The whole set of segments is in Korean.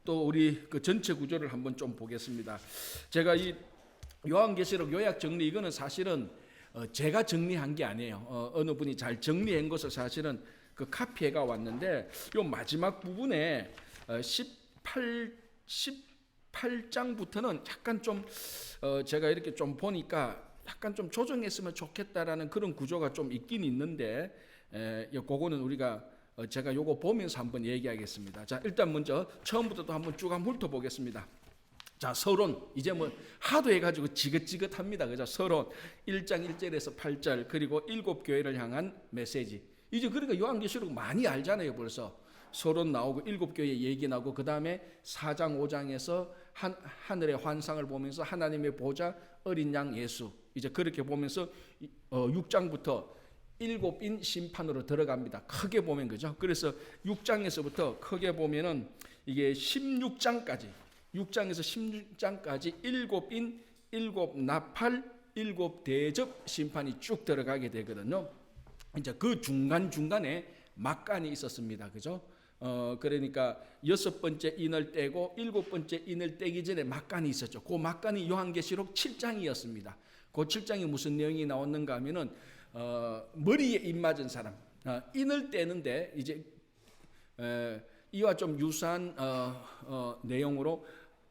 또 우리 그 전체 구조를 한번 좀 보겠습니다. 제가 이 요한계시록 요약 정리 이거는 사실은 제가 정리한 게 아니에요. 어느 분이 잘 정리한 것을 사실은 그 카피해가 왔는데 요 마지막 부분에 18장부터는 약간 좀 제가 이렇게 좀 보니까 약간 좀 조정했으면 좋겠다라는 그런 구조가 좀 있긴 있는데 그거는 우리가 제가 요거 보면서 한번 얘기하겠습니다. 자, 일단 먼저 처음부터 또 한번 쭉 한번 훑어보겠습니다. 자, 서론 이제 뭐 하도 해가지고 지긋지긋합니다. 그죠? 서론 1장 1절에서 8절 그리고 7교회를 향한 메시지. 이제 그러니까 요한계시록 많이 알잖아요. 벌써 서론 나오고 7교회 얘기 나오고 그 다음에 4장 5장에서 하늘의 환상을 보면서 하나님의 보좌 어린 양 예수 이제 그렇게 보면서 6장부터 7인 심판으로 들어갑니다. 크게 보면 그죠? 그래서 6장에서부터 크게 보면은 이게 16장까지 6장에서 16장까지 7인 7나팔 7대접 심판이 쭉 들어가게 되거든요. 이제 그 중간중간에 막간이 있었습니다. 그죠? 그러니까 6번째 인을 떼고 7번째 인을 떼기 전에 막간이 있었죠. 그 막간이 요한계시록 7장이었습니다. 그 7장이 무슨 내용이 나왔는가 하면은 머리에 인 맞은 사람 인을 떼는데 이제 이와 좀 유사한 내용으로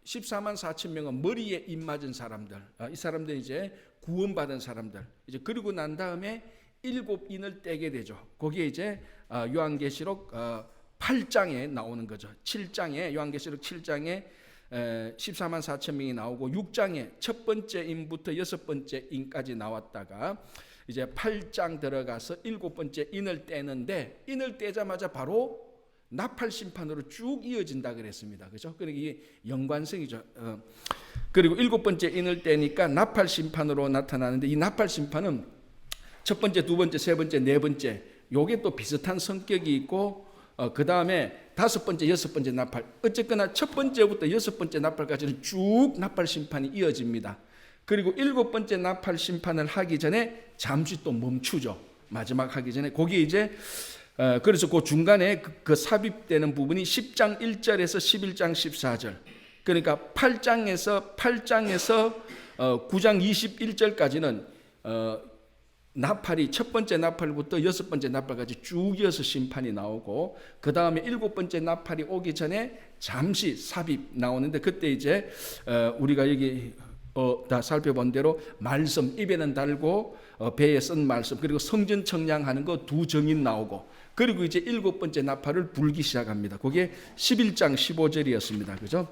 14만 4천 명은 머리에 인 맞은 사람들 이 사람들은 이제 구원받은 사람들 이제 그리고 난 다음에 7인을 떼게 되죠. 거기에 이제 요한계시록 8장에 나오는 거죠. 7장에 요한계시록 7장에 14만 4천 명이 나오고 6장에 첫 번째 인부터 6번째 인까지 나왔다가 이제 8장 들어가서 7번째 인을 떼는데 인을 떼자마자 바로 나팔 심판으로 쭉 이어진다 그랬습니다. 그죠? 그러니까 이게 연관성이죠. 그리고 7번째 인을 떼니까 나팔 심판으로 나타나는데 이 나팔 심판은 첫 번째, 두 번째, 세 번째, 네 번째 요게 또 비슷한 성격이 있고 그 다음에 5번째, 6번째 나팔 어쨌거나 첫 번째부터 6번째 나팔까지는 쭉 나팔 심판이 이어집니다. 그리고 7번째 나팔 심판을 하기 전에 잠시 또 멈추죠. 마지막 하기 전에 거기에 이제 그래서 그 중간에 그 삽입되는 부분이 10장 1절에서 11장 14절 그러니까 8장에서 9장 21절까지는 나팔이 첫 번째 나팔부터 6번째 나팔까지 쭉 이어서 심판이 나오고 그 다음에 7번째 나팔이 오기 전에 잠시 삽입 나오는데 그때 이제 우리가 여기 다 살펴본 대로 말씀 입에는 달고 배에 쓴 말씀 그리고 성전 청량하는 거 두 정인 나오고 그리고 이제 7번째 나팔을 불기 시작합니다. 그게 11장 15절이었습니다. 그죠?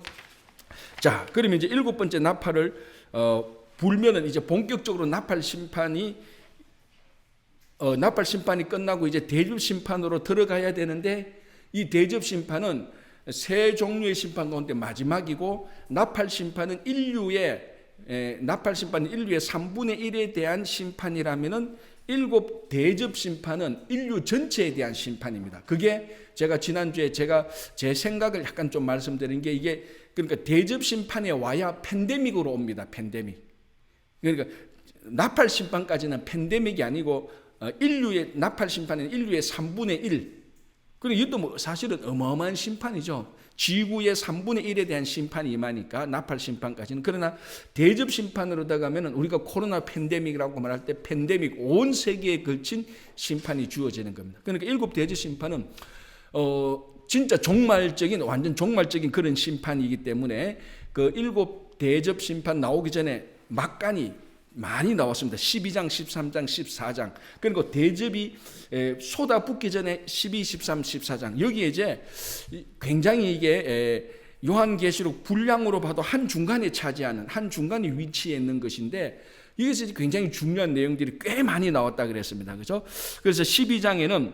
자, 그러면 이제 7번째 나팔을 불면은 이제 본격적으로 나팔 심판이 끝나고 이제 대접 심판으로 들어가야 되는데 이 대접 심판은 세 종류의 심판 가운데 마지막이고 나팔 심판은 인류의 3분의 1에 대한 심판이라면은 7 대접 심판은 인류 전체에 대한 심판입니다. 그게 제가 지난주에 제 생각을 약간 좀 말씀드린 게 이게 그러니까 대접 심판에 와야 팬데믹으로 옵니다. 팬데믹. 그러니까 나팔 심판까지는 팬데믹이 아니고 인류의 나팔 심판은 인류의 3분의 1. 그리고 이것도 뭐 사실은 어마어마한 심판이죠. 지구의 3분의 1에 대한 심판이 임하니까 나팔 심판까지는. 그러나 대접 심판으로 들어가면 우리가 코로나 팬데믹이라고 말할 때 팬데믹 온 세계에 걸친 심판이 주어지는 겁니다. 그러니까 7 대접 심판은 진짜 완전 종말적인 그런 심판이기 때문에 그 7 대접 심판 나오기 전에 막간이 많이 나왔습니다. 12장, 13장, 14장. 그리고 대접이 쏟아붓기 전에 12, 13, 14장. 여기에 이제 굉장히 이게 요한계시록 분량으로 봐도 한 중간에 차지하는 한 중간에 위치해 있는 것인데 여기서 굉장히 중요한 내용들이 꽤 많이 나왔다 그랬습니다. 그죠? 그래서 12장에는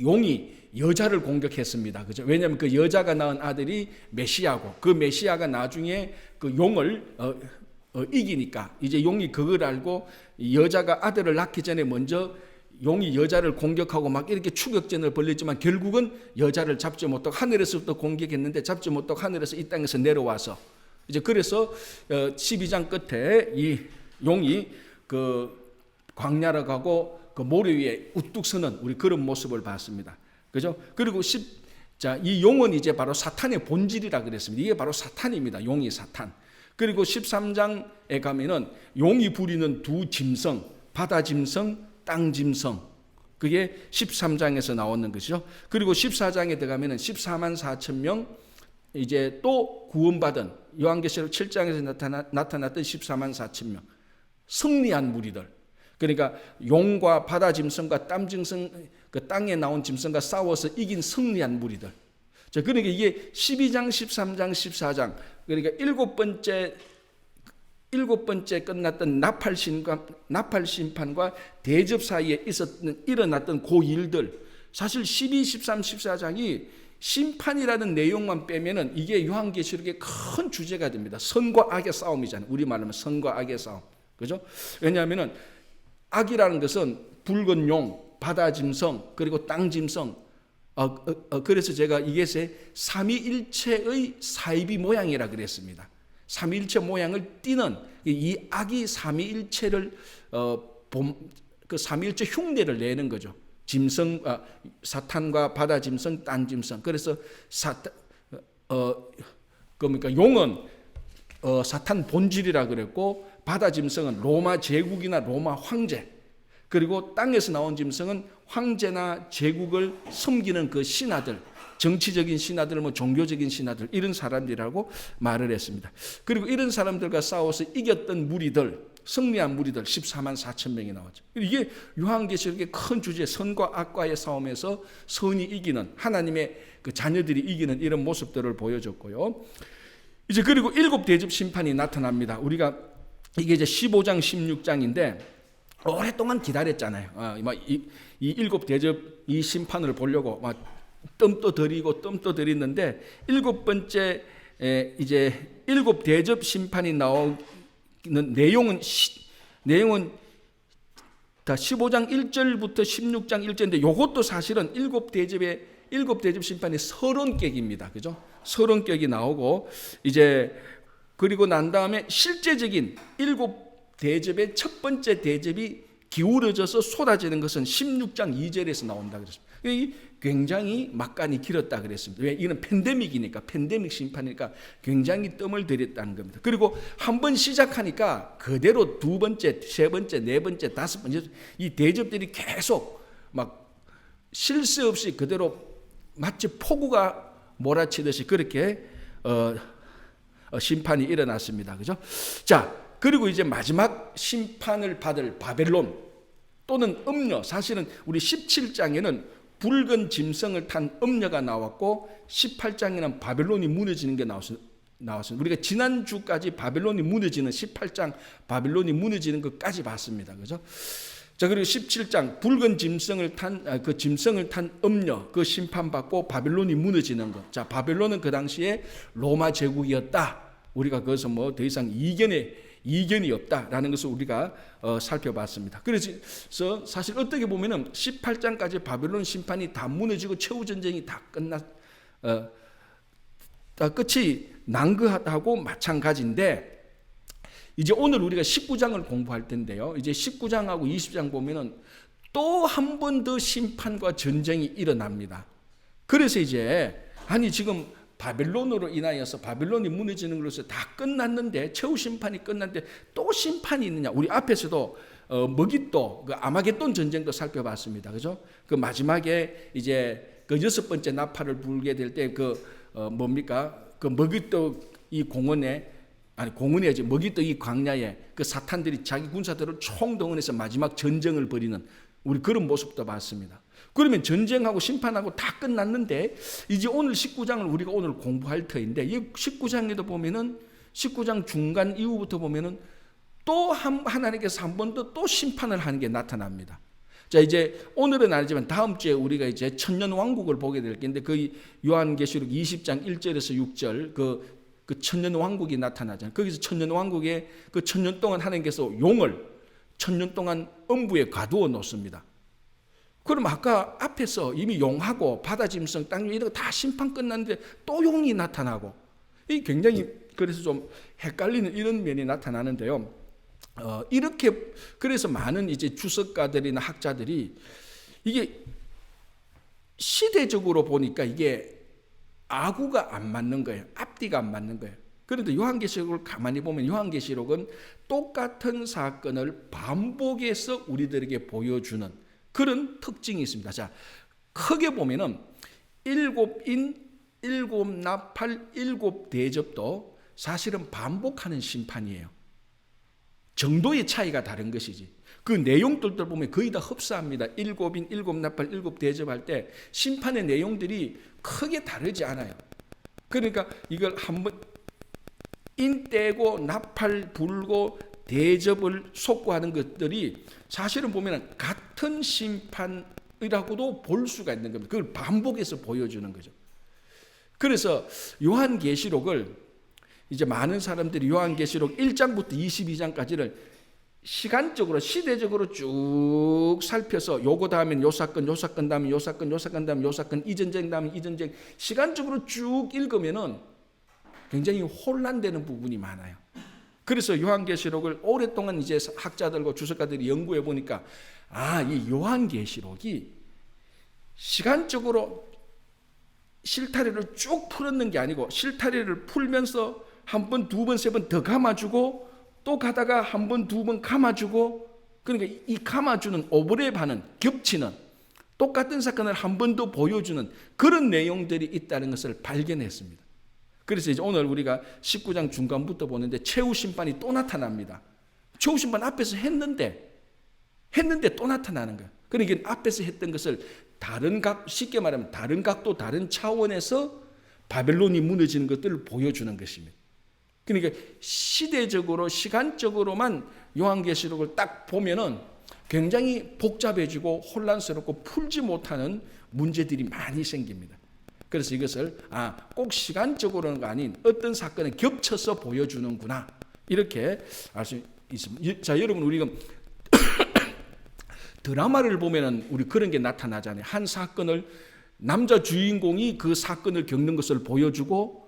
용이 여자를 공격했습니다. 그죠? 왜냐하면 그 여자가 낳은 아들이 메시아고 그 메시아가 나중에 그 용을 이기니까 이제 용이 그걸 알고 여자가 아들을 낳기 전에 먼저 용이 여자를 공격하고 막 이렇게 추격전을 벌였지만 결국은 여자를 잡지 못하고 하늘에서부터 공격했는데 잡지 못하고 하늘에서 이 땅에서 내려와서 이제 그래서 12장 끝에 이 용이 그 광야로 가고 그 모래 위에 우뚝 서는 우리 그런 모습을 봤습니다. 그죠? 그리고 자, 이 용은 이제 바로 사탄의 본질이라 그랬습니다. 이게 바로 사탄입니다. 용이 사탄. 그리고 13장에 가면은 용이 부리는 두 짐승, 바다 짐승, 땅 짐승. 그게 13장에서 나오는 것이죠. 그리고 14장에 들어가면은 14만 4천 명 이제 또 구원받은 요한계시록 7장에서 나타났던 14만 4천 명 승리한 무리들. 그러니까 용과 바다 짐승과 땅 짐승, 그 땅에 나온 짐승과 싸워서 이긴 승리한 무리들. 자, 그러니까 이게 12장, 13장, 14장, 그러니까 일곱 번째 끝났던 나팔 심판과 대접 사이에 일어났던 그 일들. 사실 12, 13, 14장이 심판이라는 내용만 빼면은 이게 요한계시록의 큰 주제가 됩니다. 선과 악의 싸움이잖아요. 우리말로 하면 선과 악의 싸움. 그죠? 왜냐하면은 악이라는 것은 붉은 용, 바다 짐승, 그리고 땅 짐승. 그래서 제가 이것의 삼위일체의 사이비 모양이라 그랬습니다. 삼위일체 모양을 띠는 이 악이 삼위일체를 그 삼위일체 흉내를 내는 거죠. 짐승, 사탄과 바다 짐승, 땅 짐승. 그래서 그러니까 용은 사탄 본질이라 그랬고, 바다 짐승은 로마 제국이나 로마 황제, 그리고 땅에서 나온 짐승은 황제나 제국을 섬기는 그 신하들, 정치적인 신하들, 뭐 종교적인 신하들, 이런 사람들이라고 말을 했습니다. 그리고 이런 사람들과 싸워서 이겼던 무리들, 승리한 무리들 14만 4천 명이 나왔죠. 이게 요한계시록의 큰 주제, 선과 악과의 싸움에서 선이 이기는, 하나님의 그 자녀들이 이기는 이런 모습들을 보여줬고요. 이제 그리고 일곱 대접 심판이 나타납니다. 우리가 이게 이제 15장, 16장인데 오랫동안 기다렸잖아요. 이 일곱 대접 이 심판을 보려고 막 뜸도 들이는데 일곱 번째 이제 일곱 대접 심판이 나오는 내용은 다 15장 1절부터 16장 1절인데 이것도 사실은 일곱 대접 심판이 30격입니다. 그죠? 30격이 나오고 이제 그리고 난 다음에 실제적인 일곱 대접의 첫 번째 대접이 기울어져서 쏟아지는 것은 16장 2절에서 나온다 그랬습니다. 굉장히 막간이 길었다 그랬습니다. 왜? 이건 팬데믹이니까, 팬데믹 심판이니까 굉장히 뜸을 들였다는 겁니다. 그리고 한 번 시작하니까 그대로 두 번째, 세 번째, 네 번째, 다섯 번째 이 대접들이 계속 막 쉴 새 없이 그대로 마치 폭우가 몰아치듯이 그렇게 심판이 일어났습니다. 그죠? 자, 그리고 이제 마지막 심판을 받을 바벨론 또는 음녀, 사실은 우리 17장에는 붉은 짐승을 탄 음녀가 나왔고 18장에는 바벨론이 무너지는 게 나왔습니다. 우리가 지난주까지 바벨론이 무너지는 18장 바벨론이 무너지는 것까지 봤습니다. 그죠? 자, 그리고 17장 붉은 짐승을 탄 그 짐승을 탄 음녀 그 심판받고 바벨론이 무너지는 것. 자, 바벨론은 그 당시에 로마 제국이었다. 우리가 거기서 뭐 더 이상 이견이 없다라는 것을 우리가 살펴봤습니다. 그래서 사실 어떻게 보면은 18장까지 바벨론 심판이 다 무너지고 최후 전쟁이 다 끝이 난 것하고 마찬가지인데, 이제 오늘 우리가 19장을 공부할 텐데요. 이제 19장하고 20장 보면은 또 한 번 더 심판과 전쟁이 일어납니다. 그래서 이제 지금 바벨론으로 인하여서 바벨론이 무너지는 것으로 다 끝났는데, 최후 심판이 끝났는데 또 심판이 있느냐? 우리 앞에서도 머깃도 그 아마겟돈 전쟁도 살펴봤습니다. 그죠? 그 마지막에 이제 그 여섯 번째 나팔을 불게 될 때 그 머깃도 이 공원에 머깃도 이 광야에 그 사탄들이 자기 군사들을 총동원해서 마지막 전쟁을 벌이는 우리 그런 모습도 봤습니다. 그러면 전쟁하고 심판하고 다 끝났는데 이제 오늘 19장을 우리가 오늘 공부할 터인데, 이 19장에도 보면은 19장 중간 이후부터 보면은 또 하나님께서 한 번 더 또 심판을 하는 게 나타납니다. 자, 이제 오늘은 아니지만 다음 주에 우리가 이제 천년 왕국을 보게 될 텐데, 그 요한계시록 20장 1절에서 6절 그 천년 왕국이 나타나잖아요. 거기서 천년 왕국에 그 천년 동안 하나님께서 용을 천년 동안 음부에 가두어 놓습니다. 그럼 아까 앞에서 이미 용하고 바다 짐승, 땅 이런 거 다 심판 끝났는데 또 용이 나타나고, 이 굉장히 그래서 좀 헷갈리는 이런 면이 나타나는데요. 이렇게 그래서 많은 이제 주석가들이나 학자들이 이게 시대적으로 보니까 이게 아구가 안 맞는 거예요. 앞뒤가 안 맞는 거예요. 그런데 요한계시록을 가만히 보면 요한계시록은 똑같은 사건을 반복해서 우리들에게 보여주는 그런 특징이 있습니다. 자, 크게 보면은 일곱 인, 일곱 나팔, 일곱 대접도 사실은 반복하는 심판이에요. 정도의 차이가 다른 것이지. 그 내용들도 보면 거의 다 흡사합니다. 일곱 인, 일곱 나팔, 일곱 대접할 때 심판의 내용들이 크게 다르지 않아요. 그러니까 이걸 한번 인 떼고 나팔 불고 대접을 촉구하는 것들이 사실은 보면 같은 심판이라고도 볼 수가 있는 겁니다. 그걸 반복해서 보여주는 거죠. 그래서 요한계시록을 이제 많은 사람들이 요한계시록 1장부터 22장까지를 시간적으로 시대적으로 쭉 살펴서 요거 다음엔 요 사건, 요 사건 다음에 요 사건, 요 사건 다음에 요 사건, 이 전쟁 다음에 이 전쟁 시간적으로 쭉 읽으면은 굉장히 혼란되는 부분이 많아요. 그래서 요한계시록을 오랫동안 이제 학자들과 주석가들이 연구해 보니까 이 요한계시록이 시간적으로 실타래를 쭉 풀었는 게 아니고 실타래를 풀면서 한 번, 두 번, 세 번 더 감아주고 또 가다가 한 번, 두 번 감아주고 그러니까 이 감아주는 오버랩하는 겹치는 똑같은 사건을 한 번 더 보여주는 그런 내용들이 있다는 것을 발견했습니다. 그래서 이제 오늘 우리가 19장 중간부터 보는데 최후 심판이 또 나타납니다. 최후 심판 앞에서 했는데 또 나타나는 거예요. 그러니까 앞에서 했던 것을 쉽게 말하면 다른 각도, 다른 차원에서 바벨론이 무너지는 것들을 보여주는 것입니다. 그러니까 시대적으로, 시간적으로만 요한계시록을 딱 보면은 굉장히 복잡해지고 혼란스럽고 풀지 못하는 문제들이 많이 생깁니다. 그래서 이것을 꼭 시간적으로가 아닌 어떤 사건을 겹쳐서 보여주는구나 이렇게 알 수 있습니다. 자, 여러분 우리가 드라마를 보면은 우리 그런 게 나타나잖아요. 한 사건을 남자 주인공이 그 사건을 겪는 것을 보여주고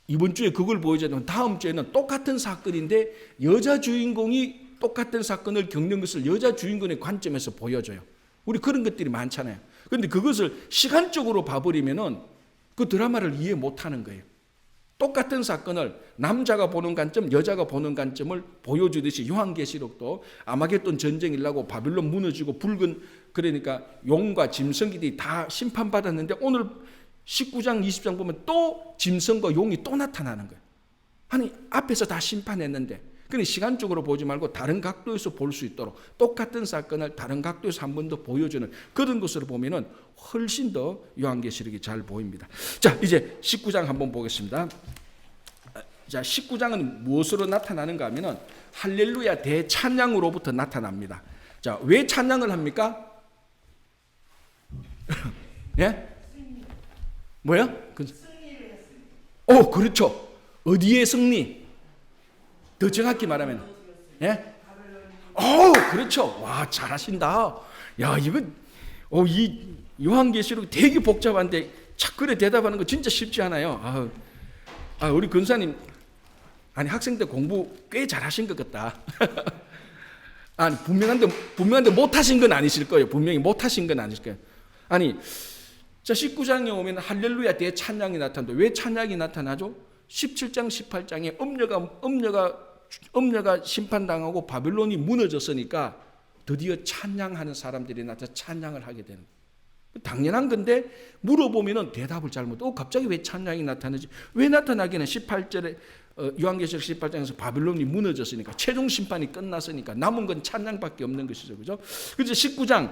이번 주에 그걸 보여주면 다음 주에는 똑같은 사건인데 여자 주인공이 똑같은 사건을 겪는 것을 여자 주인공의 관점에서 보여줘요. 우리 그런 것들이 많잖아요. 그런데 그것을 시간적으로 봐버리면은 그 드라마를 이해 못하는 거예요. 똑같은 사건을 남자가 보는 관점, 여자가 보는 관점을 보여주듯이 요한계시록도 아마겟돈 전쟁이 일라고 바빌론 무너지고 붉은 그러니까 용과 짐승들이 다 심판받았는데 오늘 19장 20장 보면 또 짐승과 용이 또 나타나는 거예요. 아니 앞에서 다 심판했는데 그러니 시간적으로 보지 말고 다른 각도에서 볼 수 있도록 똑같은 사건을 다른 각도에서 한 번 더 보여주는 그런 것으로 보면은 훨씬 더 요한계시록이 잘 보입니다. 자, 이제 19장 한번 보겠습니다. 자, 19장은 무엇으로 나타나는가 하면은 할렐루야 대찬양으로부터 나타납니다. 자, 왜 찬양을 합니까? 예? 뭐야? 승리를 했습니다. 그렇죠. 어디에 승리? 더 정확히 말하면, 예? 그렇죠. 와, 잘하신다. 야, 이 요한계시록 되게 복잡한데 착그래 대답하는 거 진짜 쉽지 않아요. 우리 근사님, 학생 때 공부 꽤 잘하신 것 같다. 분명한데 못하신 건 아니실 거예요. 분명히 못하신 건 아니실 거예요. 자, 19장에 오면 할렐루야 대찬양이 나타난다. 왜 찬양이 나타나죠? 17장, 18장에 음녀가 심판당하고 바빌론이 무너졌으니까 드디어 찬양하는 사람들이 나타나 찬양을 하게 되는 거예요. 당연한 건데 물어보면은 대답을 잘 못하고 갑자기 왜 찬양이 나타나지? 왜 나타나기는 18절에 요한계시록 18장에서 바빌론이 무너졌으니까 최종 심판이 끝났으니까 남은 건 찬양밖에 없는 것이죠. 그죠? 그래서 19장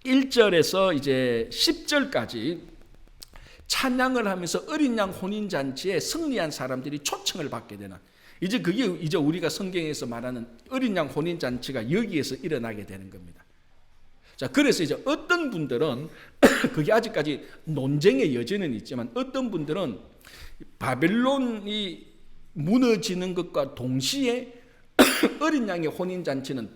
1절에서 이제 10절까지 찬양을 하면서 어린 양 혼인 잔치에 승리한 사람들이 초청을 받게 되는 이제 그게 이제 우리가 성경에서 말하는 어린 양 혼인 잔치가 여기에서 일어나게 되는 겁니다. 자, 그래서 이제 어떤 분들은 그게 아직까지 논쟁의 여지는 있지만 어떤 분들은 바벨론이 무너지는 것과 동시에 어린 양의 혼인 잔치는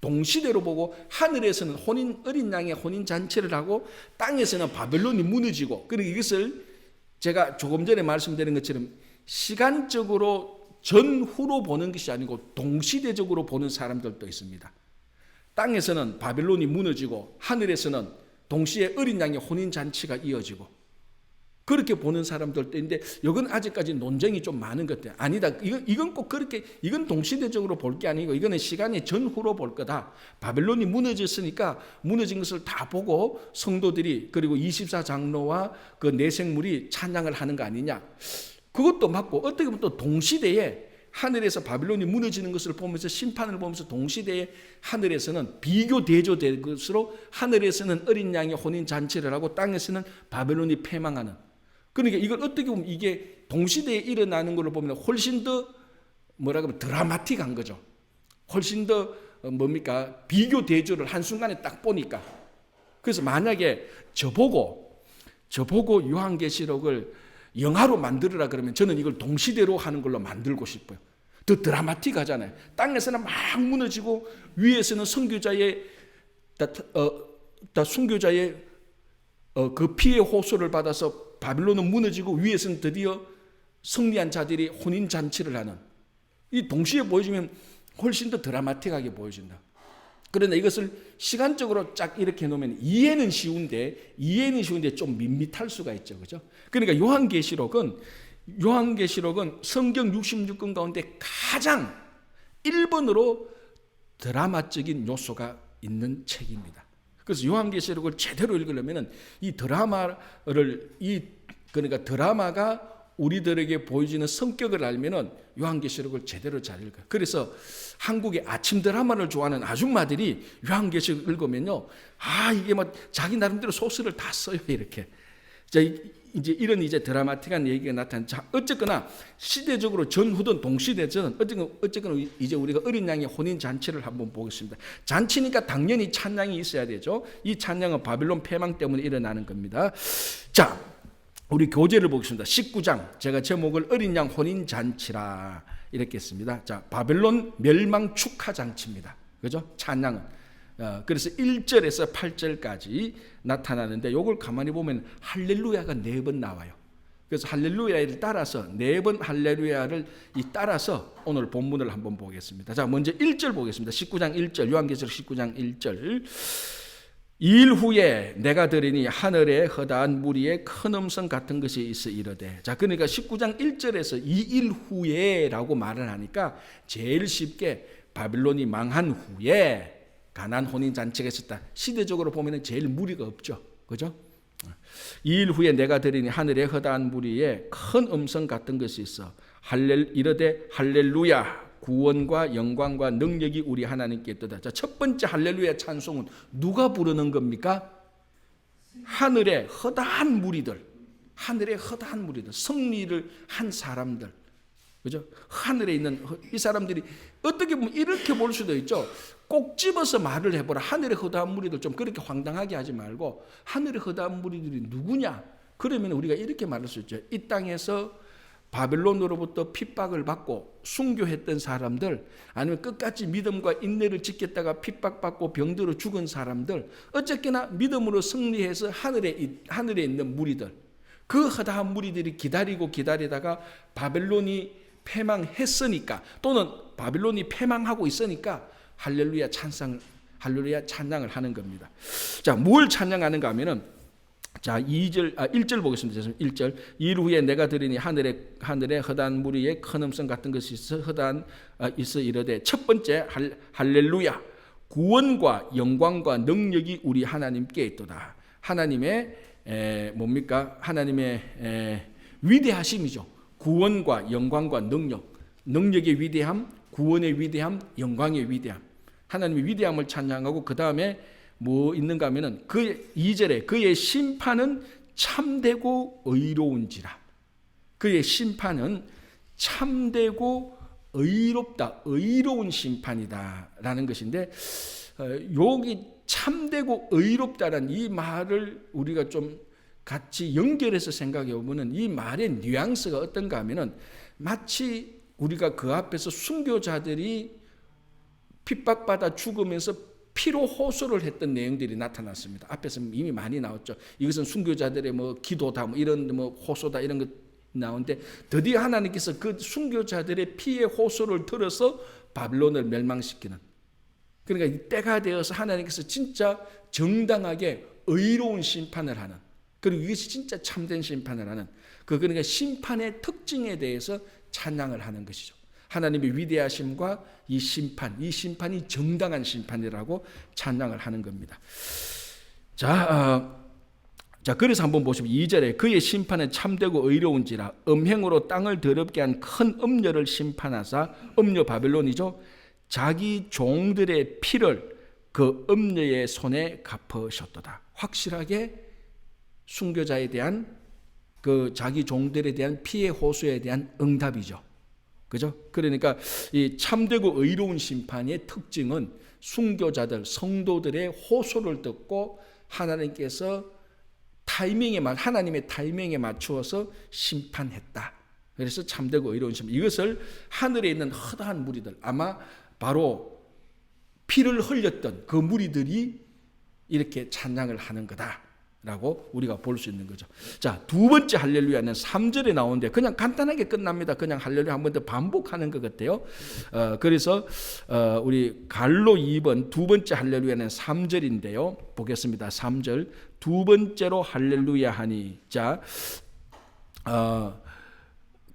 동시대로 보고 하늘에서는 어린 양의 혼인 잔치를 하고 땅에서는 바벨론이 무너지고 그리고 이것을 제가 조금 전에 말씀드린 것처럼 시간적으로 전후로 보는 것이 아니고 동시대적으로 보는 사람들도 있습니다. 땅에서는 바벨론이 무너지고 하늘에서는 동시에 어린 양의 혼인 잔치가 이어지고 그렇게 보는 사람들도 있는데 이건 아직까지 논쟁이 좀 많은 것 같아요. 아니다. 이건 꼭 그렇게 이건 동시대적으로 볼 게 아니고 이거는 시간의 전후로 볼 거다. 바벨론이 무너졌으니까 무너진 것을 다 보고 성도들이 그리고 24장로와 그 내생물이 찬양을 하는 거 아니냐. 그것도 맞고 어떻게 보면 또 동시대에 하늘에서 바벨론이 무너지는 것을 보면서 심판을 보면서 동시대에 하늘에서는 비교 대조된 것으로 하늘에서는 어린 양의 혼인 잔치를 하고 땅에서는 바벨론이 패망하는. 그러니까 이걸 어떻게 보면 이게 동시대에 일어나는 걸로 보면 훨씬 더 뭐라고 하면 드라마틱한 거죠. 훨씬 더 비교 대조를 한순간에 딱 보니까. 그래서 만약에 저보고 요한계시록을 영화로 만들으라 그러면 저는 이걸 동시대로 하는 걸로 만들고 싶어요. 더 드라마틱하잖아요. 땅에서는 막 무너지고 위에서는 선교자의 그 피의 호소를 받아서 바빌론은 무너지고 위에서는 드디어 승리한 자들이 혼인잔치를 하는, 이 동시에 보여주면 훨씬 더 드라마틱하게 보여진다. 그러나 이것을 시간적으로 쫙 이렇게 놓으면 이해는 쉬운데 좀 밋밋할 수가 있죠. 그죠? 그러니까 요한계시록은 성경 66권 가운데 가장 1번으로 드라마적인 요소가 있는 책입니다. 그래서 요한계시록을 제대로 읽으려면 그러니까 드라마가 우리들에게 보여지는 성격을 알면은 요한계시록을 제대로 잘 읽어요. 그래서 한국의 아침 드라마를 좋아하는 아줌마들이 요한계시록 읽으면요, 이게 자기 나름대로 소스를 다 써요, 이렇게. 자, 이제 이런 드라마틱한 얘기가 나타난. 자, 어쨌거나 시대적으로 전후든 동시대든 어쨌거나 이제 우리가 어린 양의 혼인 잔치를 한번 보겠습니다. 잔치니까 당연히 찬양이 있어야 되죠. 이 찬양은 바빌론 패망 때문에 일어나는 겁니다. 자, 우리 교재를 보겠습니다. 19장, 제가 제목을 어린 양 혼인 잔치라 이렇게 했습니다. 자, 바벨론 멸망 축하 잔치입니다. 그죠? 찬양은. 그래서 1절에서 8절까지 나타나는데 이걸 가만히 보면 할렐루야가 4번 나와요. 그래서 할렐루야를 따라서 4번 할렐루야를 따라서 오늘 본문을 한번 보겠습니다. 자, 먼저 1절 보겠습니다. 19장 1절, 요한계시록 19장 1절. 2일 후에 내가 들으니 하늘에 허다한 무리에 큰 음성 같은 것이 있어 이르되. 자, 그러니까 19장 1절에서 2일 후에라고 말을 하니까 제일 쉽게 바빌론이 망한 후에 가나안 혼인 잔치가 있었다. 시대적으로 보면 제일 무리가 없죠. 그죠? 2일 후에 내가 들으니 하늘에 허다한 무리에 큰 음성 같은 것이 있어 이르되 할렐루야, 구원과 영광과 능력이 우리 하나님께 있도다. 자, 첫 번째 할렐루야 찬송은 누가 부르는 겁니까? 하늘의 허다한 무리들, 승리를 한 사람들, 그죠? 하늘에 있는 이 사람들이 어떻게 보면 이렇게 볼 수도 있죠. 꼭 집어서 말을 해보라. 하늘의 허다한 무리들, 좀 그렇게 황당하게 하지 말고 하늘의 허다한 무리들이 누구냐? 그러면 우리가 이렇게 말할 수 있죠. 이 땅에서 바벨론으로부터 핍박을 받고 순교했던 사람들, 아니면 끝까지 믿음과 인내를 지켰다가 핍박받고 병들어 죽은 사람들, 어쨌거나 믿음으로 승리해서 하늘에 있는 무리들, 그 허다한 무리들이 기다리다가 바벨론이 패망했으니까, 또는 바빌론이 패망하고 있으니까 할렐루야 찬양을 하는 겁니다. 자, 뭘 찬양하는가 하면은, 자, 1절 보겠습니다. 1절. 2일 후에 내가 들으니 하늘에 허다한 무리에 큰 음성 같은 것이 있어 이르되. 첫 번째 할렐루야, 구원과 영광과 능력이 우리 하나님께 있도다. 하나님의 하나님의 위대하심이죠. 구원과 영광과 능력의 위대함, 구원의 위대함, 영광의 위대함, 하나님의 위대함을 찬양하고, 그 다음에 뭐 있는가 하면은 그 2절에 그의 심판은 참되고 의로운지라. 그의 심판은 참되고 의롭다, 의로운 심판이다라는 것인데, 여기 참되고 의롭다라는 이 말을 우리가 좀 같이 연결해서 생각해 보면은 이 말의 뉘앙스가 어떤가 하면은, 마치 우리가 그 앞에서 순교자들이 핍박받아 죽으면서 피로 호소를 했던 내용들이 나타났습니다. 앞에서 이미 많이 나왔죠. 이것은 순교자들의 기도다, 이런 호소다, 이런 것 나오는데, 드디어 하나님께서 그 순교자들의 피의 호소를 들어서 바빌론을 멸망시키는, 그러니까 이 때가 되어서 하나님께서 진짜 정당하게 의로운 심판을 하는, 그리고 이것이 진짜 참된 심판을 하는 그러니까 심판의 특징에 대해서 찬양을 하는 것이죠. 하나님의 위대하심과 이 심판이 정당한 심판이라고 찬양을 하는 겁니다. 자, 그래서 한번 보시면 2절에 그의 심판은 참되고 의로운지라 음행으로 땅을 더럽게 한 큰 음녀를 심판하사, 음녀 바벨론이죠. 자기 종들의 피를 그 음녀의 손에 갚으셨도다. 확실하게 순교자에 대한 그 자기 종들에 대한 피해 호소에 대한 응답이죠. 그죠? 그러니까 이 참되고 의로운 심판의 특징은 순교자들, 성도들의 호소를 듣고 하나님께서 하나님의 타이밍에 맞추어서 심판했다. 그래서 참되고 의로운 심판. 이것을 하늘에 있는 허다한 무리들, 아마 바로 피를 흘렸던 그 무리들이 이렇게 찬양을 하는 거다라고 우리가 볼 수 있는 거죠. 자, 두 번째 할렐루야는 3절에 나오는데 그냥 간단하게 끝납니다. 그냥 할렐루야 한 번 더 반복하는 것 같아요. 그래서 우리 갈로 2번 두 번째 할렐루야는 3절인데요. 보겠습니다. 3절. 두 번째로 할렐루야 하니. 자,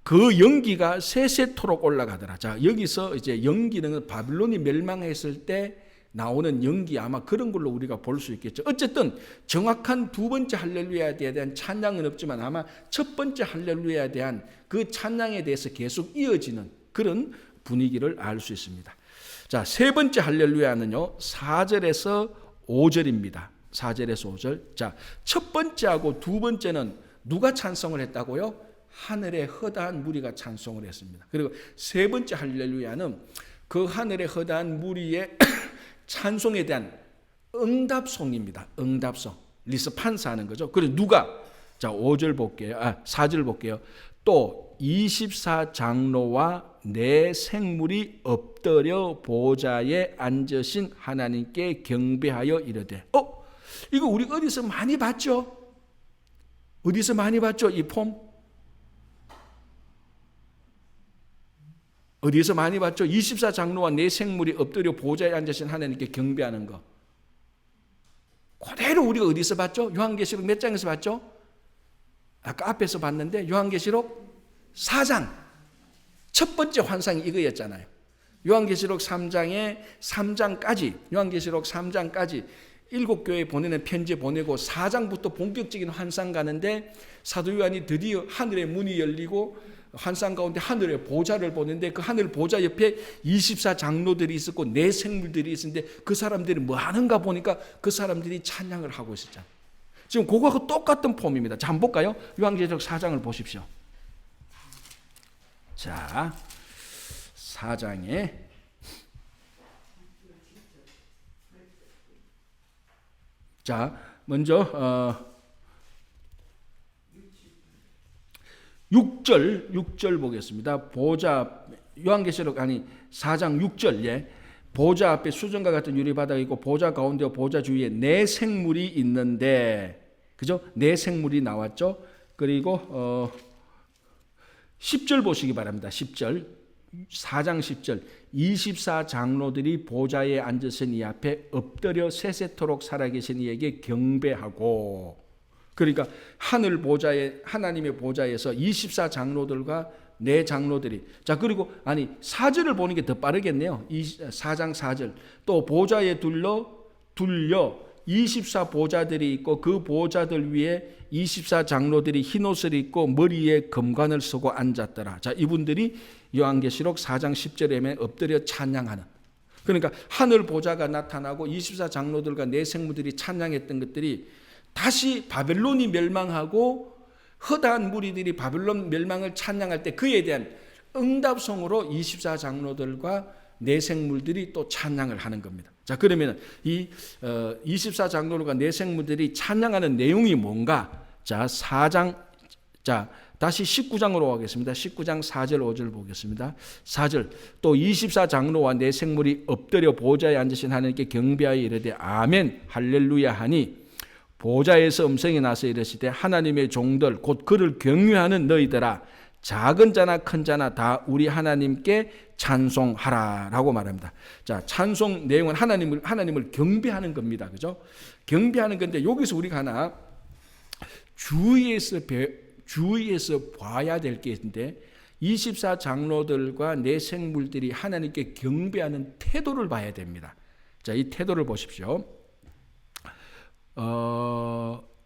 그 연기가 세세토록 올라가더라. 자, 여기서 이제 연기는 바빌론이 멸망했을 때 나오는 연기, 아마 그런 걸로 우리가 볼 수 있겠죠. 어쨌든 정확한 두 번째 할렐루야에 대한 찬양은 없지만 아마 첫 번째 할렐루야에 대한 그 찬양에 대해서 계속 이어지는 그런 분위기를 알 수 있습니다. 자, 세 번째 할렐루야는요 4절에서 5절입니다. 4절에서 5절. 자, 첫 번째하고 두 번째는 누가 찬송을 했다고요? 하늘의 허다한 무리가 찬송을 했습니다. 그리고 세 번째 할렐루야는 그 하늘의 허다한 무리의 찬송에 대한 응답송입니다. 응답송. 리스판사하는 거죠. 그래서 누가? 자, 5절 볼게요. 4절 볼게요. 또 24장로와 내 생물이 엎드려 보좌에 앉으신 하나님께 경배하여 이르되. 이거 우리 어디서 많이 봤죠? 어디서 많이 봤죠? 이 폼? 어디서 많이 봤죠? 24장로와 내 생물이 엎드려 보좌에 앉으신 하나님께 경배하는 거. 그대로 우리가 어디서 봤죠? 요한계시록 몇 장에서 봤죠? 아까 앞에서 봤는데 요한계시록 4장. 첫 번째 환상이 이거였잖아요. 요한계시록 3장까지 요한계시록 3장까지 7교회에 보내는 편지 보내고 4장부터 본격적인 환상 가는데 사도 요한이 드디어 하늘의 문이 열리고 환상 가운데 하늘의 보좌를 보는데 그 하늘 보좌 옆에 24장로들이 있었고 내 생물들이 있었는데 그 사람들이 뭐 하는가 보니까 그 사람들이 찬양을 하고 있었잖아요. 지금 그거하고 똑같은 폼입니다. 자, 한번 볼까요? 요한계시록 4장을 보십시오. 자, 4장에 자, 먼저 6절 보겠습니다. 보좌 요한계시록 4장 6절. 예. 보좌 앞에 수정과 같은 유리바닥이 있고 보좌 가운데 보좌 주위에 내 생물이 있는데, 그죠? 내 생물이 나왔죠. 그리고 10절 보시기 바랍니다. 10절. 4장 10절. 24장로들이 보좌에 앉으신 이 앞에 엎드려 세세토록 살아계신 이에게 경배하고. 그러니까 하나님의 보좌에서 24장로들과 내 장로들이. 자, 그리고 4절을 보는 게 더 빠르겠네요. 4장 4절. 또 보좌에 둘려 24보좌들이 있고 그 보좌들 위에 24장로들이 흰옷을 입고 머리에 금관을 쓰고 앉았더라. 자, 이분들이 요한계시록 4장 10절에 엎드려 찬양하는. 그러니까 하늘 보좌가 나타나고 24장로들과 내 생물들이 찬양했던 것들이 다시 바벨론이 멸망하고 허다한 무리들이 바벨론 멸망을 찬양할 때 그에 대한 응답송으로 24장로들과 내 생물들이 또 찬양을 하는 겁니다. 자, 그러면 이 24장로들과 내 생물들이 찬양하는 내용이 뭔가? 자, 4장. 자, 다시 19장으로 가겠습니다. 19장 4절 5절 보겠습니다. 4절. 또 24장로와 내 생물이 엎드려 보좌에 앉으신 하나님께 경배하여 이르되 아멘 할렐루야 하니 보좌에서 음성이 나서 이르시되 하나님의 종들 곧 그를 경외하는 너희들아 작은 자나 큰 자나 다 우리 하나님께 찬송하라 라고 말합니다. 자, 찬송 내용은 하나님을 경배하는 겁니다. 그죠? 경배하는 건데 여기서 우리가 하나 주의해서 봐야 될 게 있는데 24 장로들과 내 생물들이 하나님께 경배하는 태도를 봐야 됩니다. 자, 이 태도를 보십시오.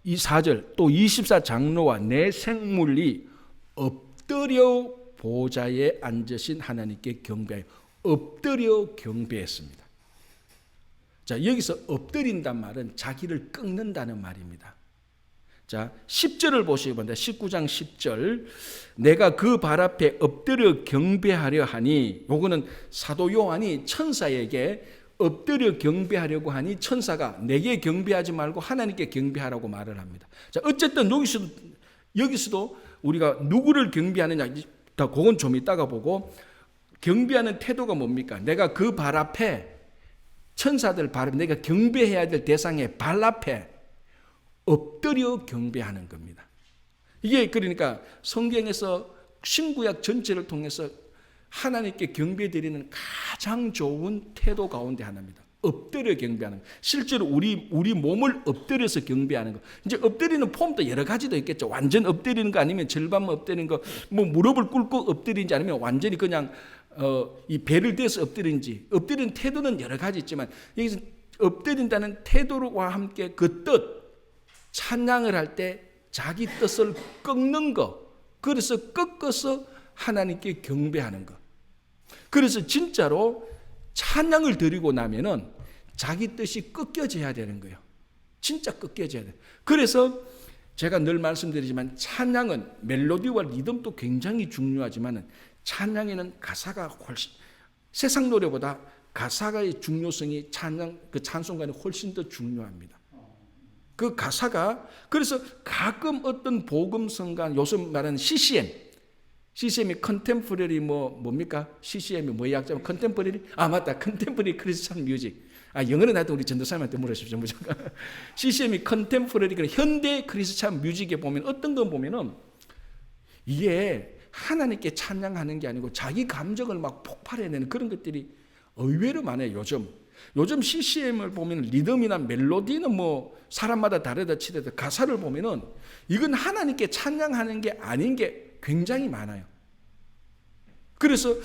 이 4절 또 24 장로와 내 생물이 엎드려 보좌에 앉으신 하나님께 경배하여 엎드려 경배했습니다. 자, 여기서 엎드린단 말은 자기를 꺾는다는 말입니다. 자, 10절을 보시기 바랍니다. 19장 10절 내가 그 발 앞에 엎드려 경배하려 하니, 요거는 사도 요한이 천사에게 엎드려 경배하려고 하니 천사가 내게 경배하지 말고 하나님께 경배하라고 말을 합니다. 자, 어쨌든 여기서도 우리가 누구를 경배하느냐, 그건 좀 이따가 보고, 경배하는 태도가 뭡니까? 내가 그 발 앞에, 천사들 발 앞에, 내가 경배해야 될 대상의 발 앞에 엎드려 경배하는 겁니다. 이게 그러니까 성경에서 신구약 전체를 통해서 하나님께 경배드리는 가장 좋은 태도 가운데 하나입니다. 엎드려 경배하는 거. 실제로 우리 몸을 엎드려서 경배하는 거. 이제 엎드리는 폼도 여러 가지도 있겠죠. 완전 엎드리는 거 아니면 절반만 엎드리는 거, 뭐 무릎을 꿇고 엎드리는지 아니면 완전히 그냥 이 배를 대서 엎드리는지. 엎드리는 태도는 여러 가지 있지만 여기서 엎드린다는 태도와 함께 그 뜻, 찬양을 할 때 자기 뜻을 꺾는 거, 그래서 꺾어서 하나님께 경배하는 것. 그래서 진짜로 찬양을 드리고 나면은 자기 뜻이 꺾여져야 되는 거예요. 진짜 꺾여져야 돼요. 그래서 제가 늘 말씀드리지만 찬양은 멜로디와 리듬도 굉장히 중요하지만 찬양에는 가사가 훨씬, 세상 노래보다 가사의 중요성이 그 찬송가는 훨씬 더 중요합니다. 그 가사가, 그래서 가끔 어떤 복음성가, 요즘 말하는 CCM이 컨템포러리 뭡니까? CCM이 뭐의 약자면 컨템포러리? 맞다. 컨템포러리 크리스천 뮤직. 영어는 나도 우리 전도사님한테 물으십시오. 무조건. CCM이 컨템포러리, 현대 크리스천 뮤직에 보면 어떤 건 보면은 이게 하나님께 찬양하는 게 아니고 자기 감정을 막 폭발해내는 그런 것들이 의외로 많아요. 요즘 CCM을 보면 리듬이나 멜로디는 뭐 사람마다 다르다 치더라도 가사를 보면은 이건 하나님께 찬양하는 게 아닌 게 굉장히 많아요. 그래서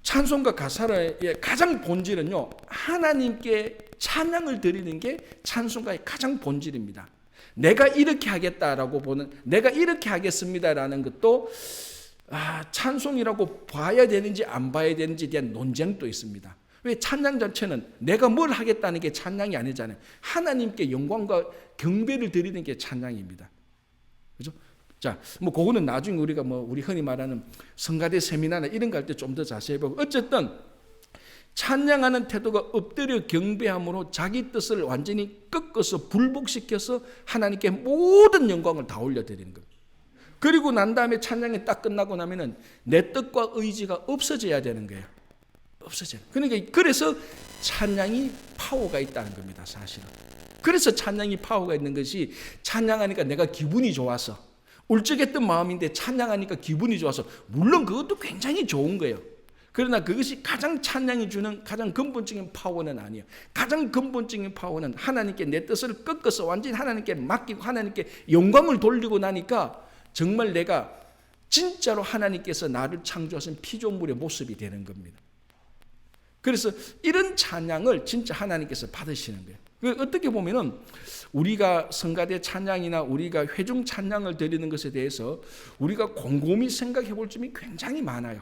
찬송가 가사의 가장 본질은요, 하나님께 찬양을 드리는 게 찬송가의 가장 본질입니다. 내가 이렇게 하겠다라고 보는, 내가 이렇게 하겠습니다라는 것도 찬송이라고 봐야 되는지 안 봐야 되는지에 대한 논쟁도 있습니다. 왜? 찬양 자체는 내가 뭘 하겠다는 게 찬양이 아니잖아요. 하나님께 영광과 경배를 드리는 게 찬양입니다. 그죠? 자, 그거는 나중에 우리가 우리 흔히 말하는 성가대 세미나나 이런 거 할 때 좀 더 자세히 보고, 어쨌든 찬양하는 태도가 엎드려 경배함으로 자기 뜻을 완전히 꺾어서 불복시켜서 하나님께 모든 영광을 다 올려드리는 겁니다. 그리고 난 다음에 찬양이 딱 끝나고 나면은 내 뜻과 의지가 없어져야 되는 거예요. 없어져요. 그러니까 그래서 찬양이 파워가 있다는 겁니다, 사실은. 그래서 찬양이 파워가 있는 것이, 찬양하니까 내가 기분이 좋아서, 울적했던 마음인데 찬양하니까 기분이 좋아서, 물론 그것도 굉장히 좋은 거예요. 그러나 그것이 가장 찬양이 주는 가장 근본적인 파워는 아니에요. 가장 근본적인 파워는 하나님께 내 뜻을 꺾어서 완전히 하나님께 맡기고 하나님께 영광을 돌리고 나니까 정말 내가 진짜로 하나님께서 나를 창조하신 피조물의 모습이 되는 겁니다. 그래서 이런 찬양을 진짜 하나님께서 받으시는 거예요. 어떻게 보면은 우리가 성가대 찬양이나 우리가 회중 찬양을 드리는 것에 대해서 우리가 곰곰이 생각해 볼 점이 굉장히 많아요.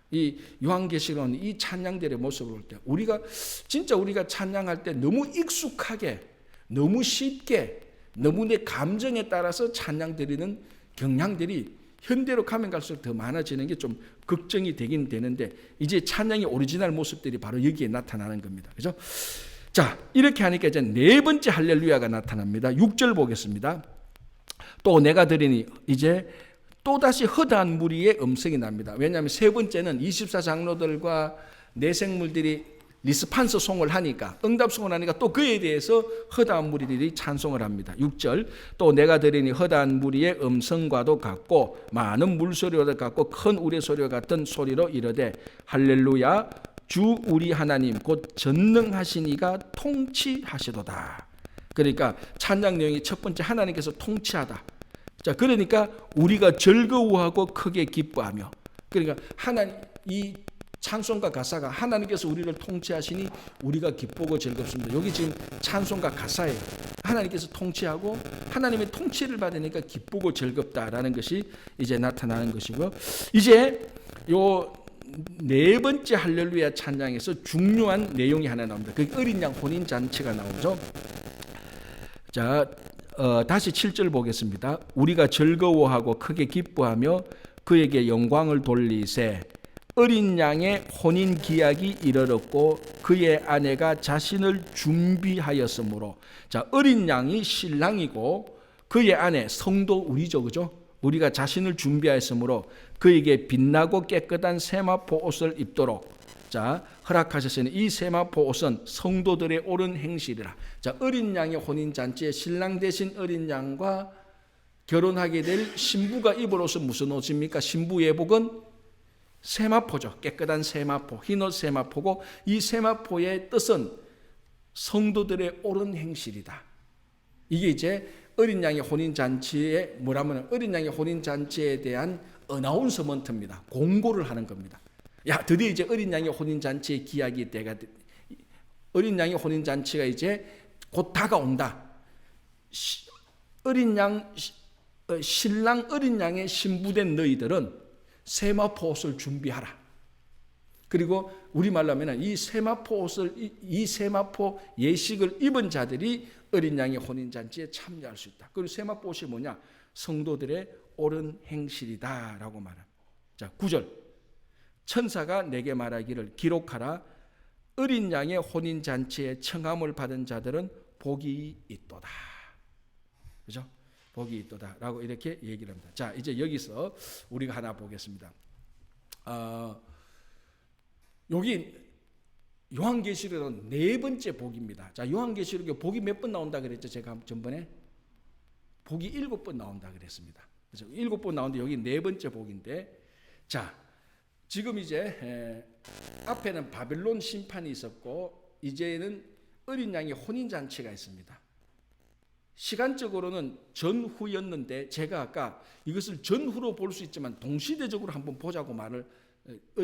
이 요한계시록 이 찬양들의 모습을 볼 때 우리가 찬양할 때 너무 익숙하게, 너무 쉽게, 너무 내 감정에 따라서 찬양 드리는 경향들이 현대로 가면 갈수록 더 많아지는 게 좀 걱정이 되긴 되는데, 이제 찬양의 오리지널 모습들이 바로 여기에 나타나는 겁니다. 그죠? 자, 이렇게 하니까 이제 네 번째 할렐루야가 나타납니다. 6절 보겠습니다. 또 내가 들으니, 이제 또다시 허다한 무리의 음성이 납니다. 왜냐하면 세 번째는 24 장로들과 내생물들이 리스판스 송을 하니까, 응답송을 하니까 또 그에 대해서 허다한 무리들이 찬송을 합니다. 6절 또 내가 들으니 허다한 무리의 음성과도 같고 많은 물소리와도 같고 큰 우레소리와 같은 소리로 이르되 할렐루야 주 우리 하나님 곧 전능하신 이가 통치하시도다. 그러니까 찬양 내용이 첫 번째 하나님께서 통치하다. 자, 그러니까 우리가 즐거워하고 크게 기뻐하며, 그러니까 하나님, 이 찬송가 가사가 하나님께서 우리를 통치하시니 우리가 기쁘고 즐겁습니다. 여기 지금 찬송가 가사예요. 하나님께서 통치하고 하나님의 통치를 받으니까 기쁘고 즐겁다라는 것이 이제 나타나는 것이고요. 이제 요 네 번째 할렐루야 찬양에서 중요한 내용이 하나 나옵니다. 그 어린 양 혼인 잔치가 나오죠. 자, 다시 7절 보겠습니다. 우리가 즐거워하고 크게 기뻐하며 그에게 영광을 돌리세. 어린 양의 혼인 기약이 이르렀고 그의 아내가 자신을 준비하였으므로. 자, 어린 양이 신랑이고 그의 아내 성도 우리죠, 그죠? 우리가 자신을 준비하였으므로 그에게 빛나고 깨끗한 세마포 옷을 입도록 자 허락하셨으니 이 세마포 옷은 성도들의 옳은 행실이라. 자, 어린 양의 혼인 잔치에 신랑 대신 어린 양과 결혼하게 될 신부가 입을 옷은 무슨 옷입니까? 신부 예복은 세마포죠. 깨끗한 세마포, 흰옷 세마포고, 이 세마포의 뜻은 성도들의 옳은 행실이다. 이게 이제 어린 양의 혼인 잔치에 뭐라면 어린 양의 혼인 잔치에 대한 어나운서먼트입니다. 공고를 하는 겁니다. 야, 드디어 이제 어린 양의 혼인 잔치의 기약이 어린 양의 혼인 잔치가 이제 곧 다가온다. 어린 양 신랑 어린 양의 신부된 너희들은 세마포 옷을 준비하라. 그리고 우리말로 하면 이 세마포 옷을 이 세마포 예식을 입은 자들이 어린 양의 혼인 잔치에 참여할 수 있다. 그리고 세마포 옷이 뭐냐? 성도들의 옳은 행실이다라고 말합니다. 자, 9절. 천사가 내게 말하기를 기록하라. 어린 양의 혼인 잔치에 청함을 받은 자들은 복이 있도다. 그죠? 복이 있도다라고 이렇게 얘기를 합니다. 자, 이제 여기서 우리가 하나 보겠습니다. 여기 요한계시록은 네 번째 복입니다. 자, 요한계시록에 복이 몇 번 나온다 그랬죠? 제가 전번에 복이 7번 나온다 그랬습니다. 그래서 7번 나오는데 여기 네 번째 복인데, 자, 지금 이제 앞에는 바벨론 심판이 있었고 이제는 어린 양의 혼인 잔치가 있습니다. 시간적으로는 전후였는데 제가 아까 이것을 전후로 볼 수 있지만 동시대적으로 한번 보자고 말을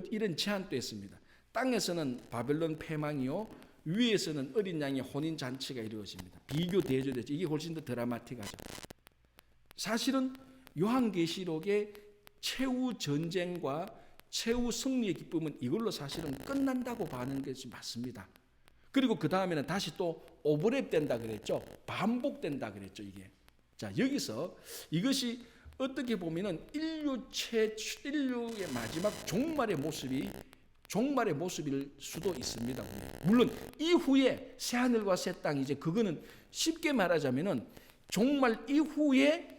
이런 제안도 했습니다. 땅에서는 바벨론 패망이요, 위에서는 어린 양의 혼인 잔치가 이루어집니다. 비교 대조되죠. 이게 훨씬 더 드라마틱하죠. 사실은 요한계시록의 최후 전쟁과 최후 승리의 기쁨은 이걸로 사실은 끝난다고 봐는 것이 맞습니다. 그리고 그 다음에는 다시 또 오버랩 된다 그랬죠. 반복된다 그랬죠, 이게. 자, 여기서 이것이 어떻게 보면은 인류의 마지막 종말의 모습일 수도 있습니다. 물론 이후에 새 하늘과 새 땅, 이제 그거는 쉽게 말하자면은 종말 이후에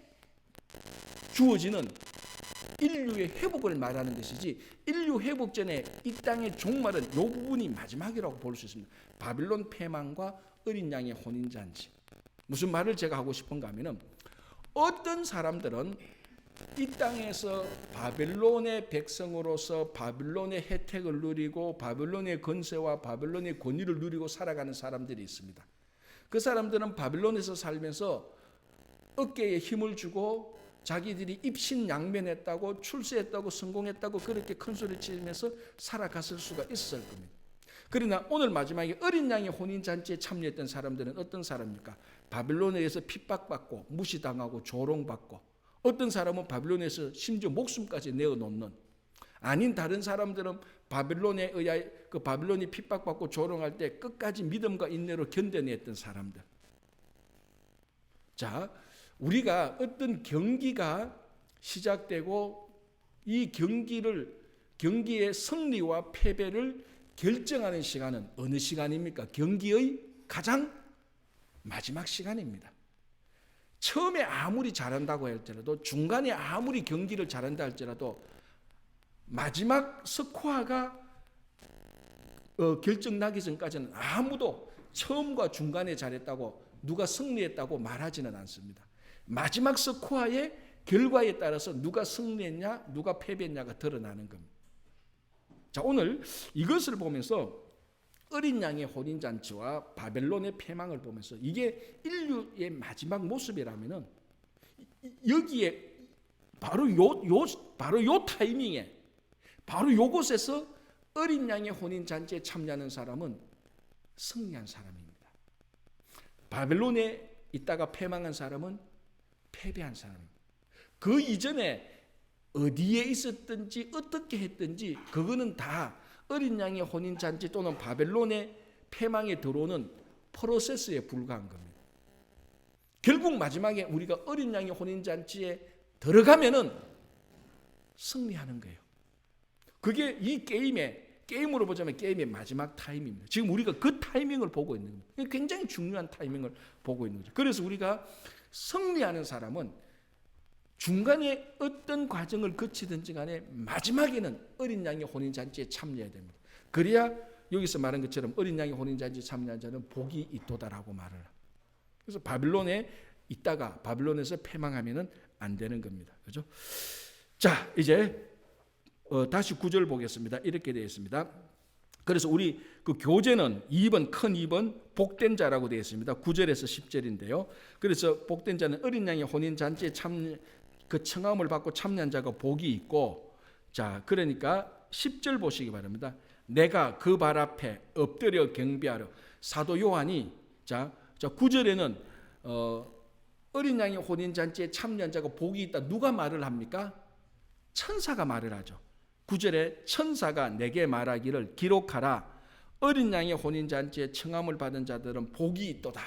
주어지는 인류의 회복을 말하는 것이지, 인류 회복 전에 이 땅의 종말은 이 부분이 마지막이라고 볼 수 있습니다. 바빌론 패망과 어린 양의 혼인 잔치. 무슨 말을 제가 하고 싶은가 하면은, 어떤 사람들은 이 땅에서 바벨론의 백성으로서 바벨론의 혜택을 누리고 바벨론의 건세와 바벨론의 권위를 누리고 살아가는 사람들이 있습니다. 그 사람들은 바벨론에서 살면서 어깨에 힘을 주고 자기들이 입신양면했다고, 출세했다고, 성공했다고 그렇게 큰 소리 치면서 살아갔을 수가 있을 겁니다. 그러나 오늘 마지막에 어린 양의 혼인잔치에 참여했던 사람들은 어떤 사람입니까? 바벨론에 의해서 핍박받고 무시당하고 조롱받고, 어떤 사람은 바벨론에서 심지어 목숨까지 내어놓는, 아닌 다른 사람들은 바벨론에 의하여 그 바벨론이 핍박받고 조롱할 때 끝까지 믿음과 인내로 견뎌냈던 사람들. 자, 우리가 어떤 경기가 시작되고 이 경기의 승리와 패배를 결정하는 시간은 어느 시간입니까? 경기의 가장 마지막 시간입니다. 처음에 아무리 잘한다고 할지라도, 중간에 아무리 경기를 잘한다 할지라도 마지막 스코어가 결정나기 전까지는 아무도 처음과 중간에 잘했다고, 누가 승리했다고 말하지는 않습니다. 마지막 스코어의 결과에 따라서 누가 승리했냐 누가 패배했냐가 드러나는 겁니다. 자, 오늘 이것을 보면서 어린 양의 혼인잔치와 바벨론의 패망을 보면서 이게 인류의 마지막 모습이라면은 여기에 바로 요 타이밍에 바로 요곳에서 어린 양의 혼인 잔치에 참여하는 사람은 승리한 사람입니다. 바벨론에 있다가 패망한 사람은 패배한 사람입니다. 그 이전에 어디에 있었든지 어떻게 했든지 그거는 다 어린 양의 혼인 잔치 또는 바벨론의 패망에 들어오는 프로세스에 불과한 겁니다. 결국 마지막에 우리가 어린 양의 혼인 잔치에 들어가면은 승리하는 거예요. 그게 이 게임으로 보자면 게임의 마지막 타임입니다. 지금 우리가 그 타이밍을 보고 있는 겁니다. 굉장히 중요한 타이밍을 보고 있는 거죠. 그래서 우리가 승리하는 사람은 중간에 어떤 과정을 거치든지 간에 마지막에는 어린 양의 혼인잔치에 참여해야 됩니다. 그래야 여기서 말한 것처럼 어린 양의 혼인잔치에 참여한 자는 복이 있도다라고 말을 합니다. 그래서 바빌론에 있다가 바빌론에서 패망하면은 안 되는 겁니다. 그죠? 자, 이제 다시 9절 보겠습니다. 이렇게 되어 있습니다. 그래서 우리 그 교재는 2번 큰 2번 복된 자라고 되어 있습니다. 9절에서 10절인데요. 그래서 복된 자는 어린 양의 혼인 잔치에 그 청함을 받고 참여한 자가 복이 있고, 자, 그러니까 10절 보시기 바랍니다. 내가 그 발 앞에 엎드려 경배하려. 사도 요한이 자 9절에는 어린 양의 혼인 잔치에 참여한 자가 복이 있다. 누가 말을 합니까? 천사가 말을 하죠. 9절에 천사가 내게 말하기를 기록하라. 어린 양의 혼인 잔치에 청함을 받은 자들은 복이 있도다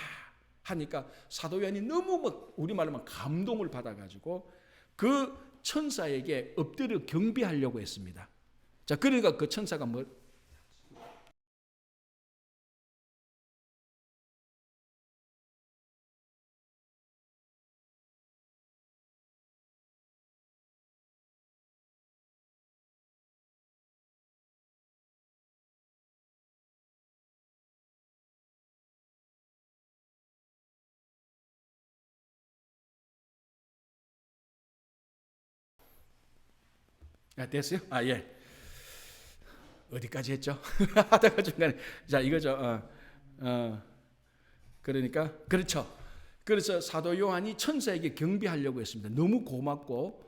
하니까 사도 요한이 너무 우리말로 감동을 받아가지고 그 천사에게 엎드려 경배하려고 했습니다. 자, 그러니까 그 천사가 됐어요? 예. 어디까지 했죠? 하다가 중간에 자 이거죠. 그러니까 그렇죠. 그래서 사도 요한이 천사에게 경배하려고 했습니다. 너무 고맙고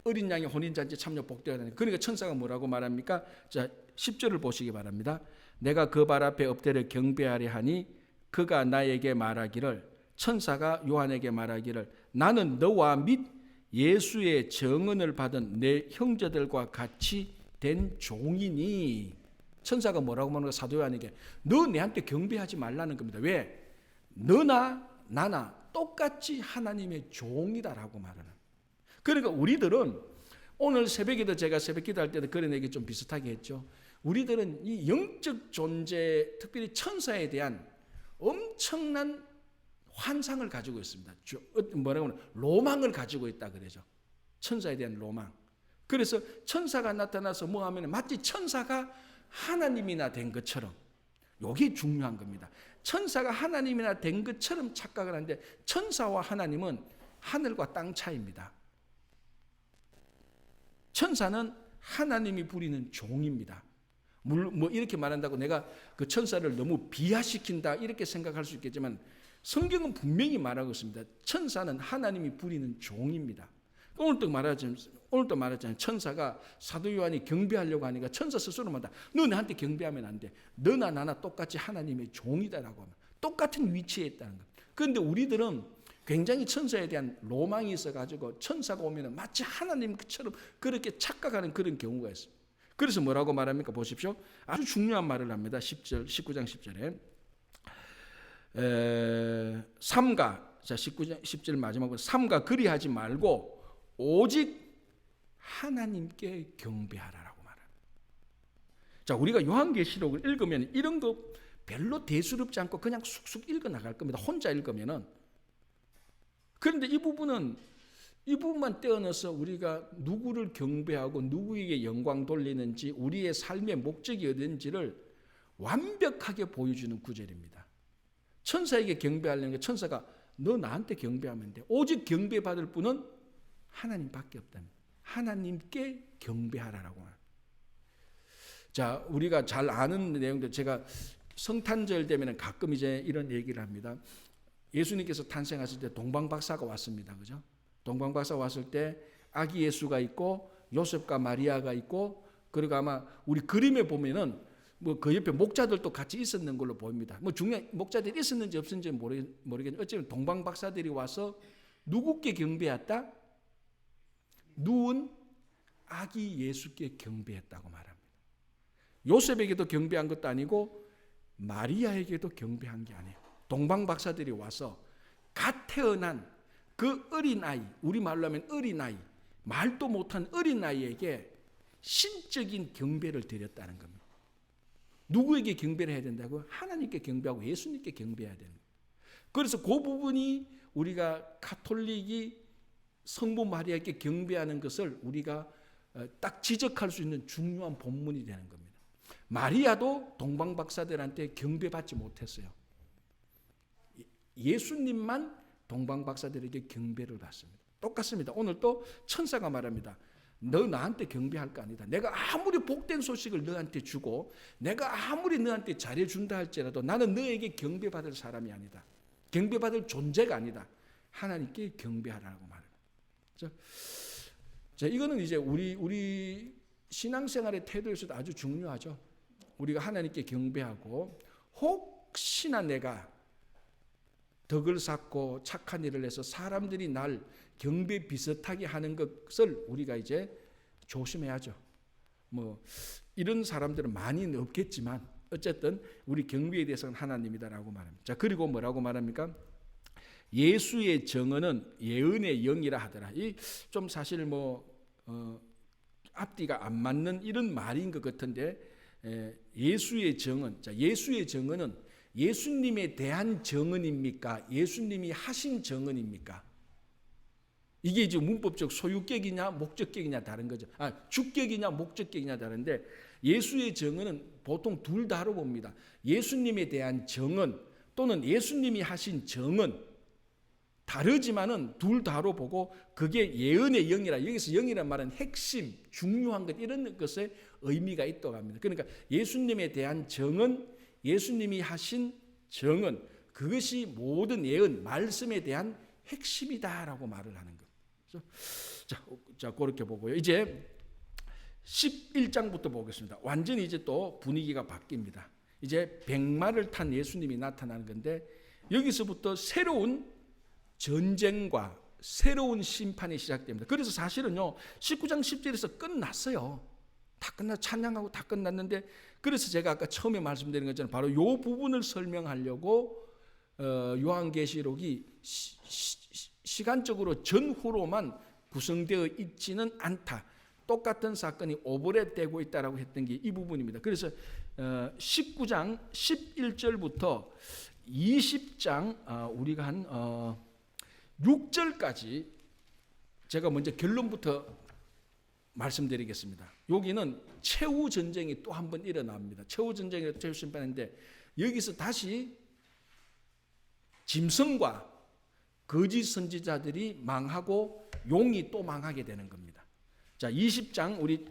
어린 양의 혼인 잔치 참여 복되어야 되는. 그러니까 천사가 뭐라고 말합니까? 자 10절을 보시기 바랍니다. 내가 그 발 앞에 엎드려 경배하려 하니 그가 나에게 말하기를 천사가 요한에게 말하기를 나는 너와 및 예수의 정언을 받은 내 형제들과 같이 된 종이니. 천사가 뭐라고 말하는 거야? 사도 요한에게 너 내한테 경배하지 말라는 겁니다. 왜? 너나 나나 똑같이 하나님의 종이다라고 말하는. 그러니까 우리들은 오늘 새벽에도 제가 새벽 기도할 때도 그런 얘기 좀 비슷하게 했죠. 우리들은 이 영적 존재, 특별히 천사에 대한 엄청난 환상을 가지고 있습니다. 뭐라고 하나 로망을 가지고 있다 그러죠. 천사에 대한 로망. 그래서 천사가 나타나서 뭐 하면 마치 천사가 하나님이나 된 것처럼, 이게 중요한 겁니다. 천사가 하나님이나 된 것처럼 착각을 하는데 천사와 하나님은 하늘과 땅 차이입니다. 천사는 하나님이 부리는 종입니다. 뭐 이렇게 말한다고 내가 그 천사를 너무 비하시킨다 이렇게 생각할 수 있겠지만 성경은 분명히 말하고 있습니다. 천사는 하나님이 부리는 종입니다. 오늘도 말하잖아요. 천사가 사도 요한이 경배하려고 하니까 천사 스스로 말한다. 너 나한테 경배하면 안 돼. 너나 나나 똑같이 하나님의 종이다라고 하면 똑같은 위치에 있다는 겁니다. 그런데 우리들은 굉장히 천사에 대한 로망이 있어가지고 천사가 오면 마치 하나님처럼 그렇게 착각하는 그런 경우가 있습니다. 그래서 뭐라고 말합니까? 보십시오. 아주 중요한 말을 합니다. 19장 10절에 삼가, 자 19장 10절 마지막으로 삼가 그리하지 말고 오직 하나님께 경배하라라고 말합니다. 자, 우리가 요한계시록을 읽으면 이런 거 별로 대수롭지 않고 그냥 쑥쑥 읽어 나갈 겁니다. 혼자 읽으면은. 그런데 이 부분만 떼어넣어서 우리가 누구를 경배하고 누구에게 영광 돌리는지, 우리의 삶의 목적이 어딘지를 완벽하게 보여주는 구절입니다. 천사에게 경배하려는 게 천사가 너 나한테 경배하면 돼. 오직 경배받을 분은 하나님밖에 없답니다. 하나님께 경배하라라고 합니다. 자, 우리가 잘 아는 내용들, 제가 성탄절 되면 가끔 이제 이런 얘기를 합니다. 예수님께서 탄생하실 때 동방박사가 왔습니다. 그죠? 동방박사 왔을 때 아기 예수가 있고 요셉과 마리아가 있고, 그리고 아마 우리 그림에 보면은 뭐 그 옆에 목자들도 같이 있었는 걸로 보입니다. 뭐 중요한 목자들이 있었는지 없었는지 모르겠는데 어쨌든 동방박사들이 와서 누구께 경배했다? 누운 아기 예수께 경배했다고 말합니다. 요셉에게도 경배한 것도 아니고 마리아에게도 경배한 게 아니에요. 동방박사들이 와서 갓 태어난 그 어린아이, 우리말로 하면 어린아이, 말도 못한 어린아이에게 신적인 경배를 드렸다는 겁니다. 누구에게 경배를 해야 된다고? 하나님께 경배하고 예수님께 경배해야 되는 거예요. 그래서 그 부분이 우리가 가톨릭이 성부 마리아에게 경배하는 것을 우리가 딱 지적할 수 있는 중요한 본문이 되는 겁니다. 마리아도 동방박사들한테 경배받지 못했어요. 예수님만 동방박사들에게 경배를 받습니다. 똑같습니다. 오늘 또 천사가 말합니다. 너 나한테 경배할 거 아니다. 내가 아무리 복된 소식을 너한테 주고 내가 아무리 너한테 잘해준다 할지라도 나는 너에게 경배받을 사람이 아니다. 경배받을 존재가 아니다. 하나님께 경배하라고 말합니다. 자, 이거는 이제 우리 신앙생활의 태도에서도 아주 중요하죠. 우리가 하나님께 경배하고 혹시나 내가 덕을 쌓고 착한 일을 해서 사람들이 날 경배 비슷하게 하는 것을 우리가 이제 조심해야죠. 뭐 이런 사람들은 많이는 없겠지만 어쨌든 우리 경배에 대해서는 하나님이다라고 말합니다. 자, 그리고 뭐라고 말합니까? 예수의 정언은 예언의 영이라 하더라. 이 좀 사실 앞뒤가 안 맞는 이런 말인 것 같은데, 예수의 정언. 자, 예수의 정언은 예수님에 대한 정언입니까? 예수님이 하신 정언입니까? 이게 이제 문법적 소유격이냐 목적격이냐 다른 거죠. 주격이냐 목적격이냐 다른데, 예수의 정언은 보통 둘 다로 봅니다. 예수님에 대한 정언 또는 예수님이 하신 정언, 다르지만은 둘 다로 보고 그게 예언의 영이라, 여기서 영이란 말은 핵심, 중요한 것, 이런 것에 의미가 있다고 합니다. 그러니까 예수님에 대한 정언, 예수님이 하신 정언, 그것이 모든 예언, 말씀에 대한 핵심이다라고 말을 하는 거죠. 자, 그렇게 보고요. 이제 11장부터 보겠습니다. 완전히 이제 또 분위기가 바뀝니다. 이제 백마를 탄 예수님이 나타나는 건데, 여기서부터 새로운 전쟁과 새로운 심판이 시작됩니다. 그래서 사실은요, 19장 10절에서 끝났어요. 다 찬양하고 다 끝났는데, 그래서 제가 아까 처음에 말씀드린 것처럼 바로 이 부분을 설명하려고 요한계시록이 시간적으로 전후로만 구성되어 있지는 않다. 똑같은 사건이 오버랩되고 있다라고 했던 게 이 부분입니다. 그래서 19장 11절부터 20장 우리가 한 6절까지 제가 먼저 결론부터 말씀드리겠습니다. 여기는 최후 전쟁이 또 한 번 일어납니다. 최후 전쟁이 최후 심판인데, 여기서 다시 짐승과 거짓 선지자들이 망하고 용이 또 망하게 되는 겁니다. 자, 20장 우리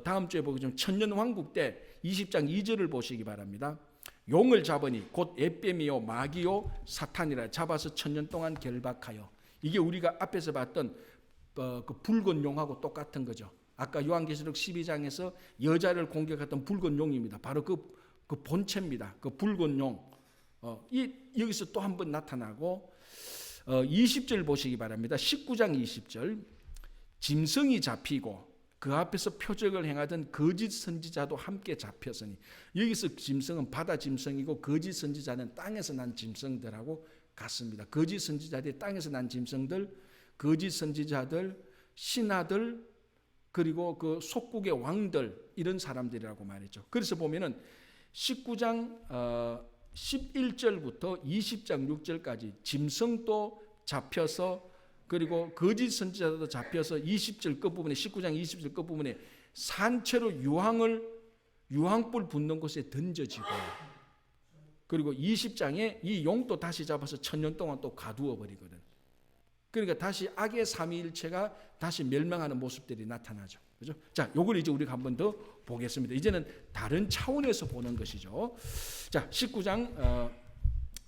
다음 주에 보겠지만 천년왕국 때 20장 2절을 보시기 바랍니다. 용을 잡으니 곧 에뱀이요 마귀요 사탄이라 잡아서 천년 동안 결박하여. 이게 우리가 앞에서 봤던 그 붉은 용하고 똑같은 거죠. 아까 요한계시록 12장에서 여자를 공격했던 붉은 용입니다. 바로 그 본체입니다. 그 붉은 용. 여기서 또 한 번 나타나고, 20절 보시기 바랍니다. 19장 20절. 짐승이 잡히고 그 앞에서 표적을 행하던 거짓 선지자도 함께 잡혔으니, 여기서 짐승은 바다 짐승이고 거짓 선지자는 땅에서 난 짐승들하고 같습니다. 거짓 선지자들이 땅에서 난 짐승들, 거짓 선지자들, 신하들, 그리고 그 속국의 왕들, 이런 사람들이라고 말했죠. 그래서 보면은 19장 11절부터 20장 6절까지 짐승도 잡혀서, 그리고 거짓 선지자도 잡혀서 20절 끝부분에, 19장 20절 끝부분에 산채로 유황불 붙는 곳에 던져지고, 그리고 20장에 이 용도 다시 잡아서 천년 동안 또 가두어 버리거든. 그러니까 다시 악의 삼위일체가 다시 멸망하는 모습들이 나타나죠. 그죠? 자, 요걸 이제 우리가 한 번 더 보겠습니다. 이제는 다른 차원에서 보는 것이죠. 자, 19장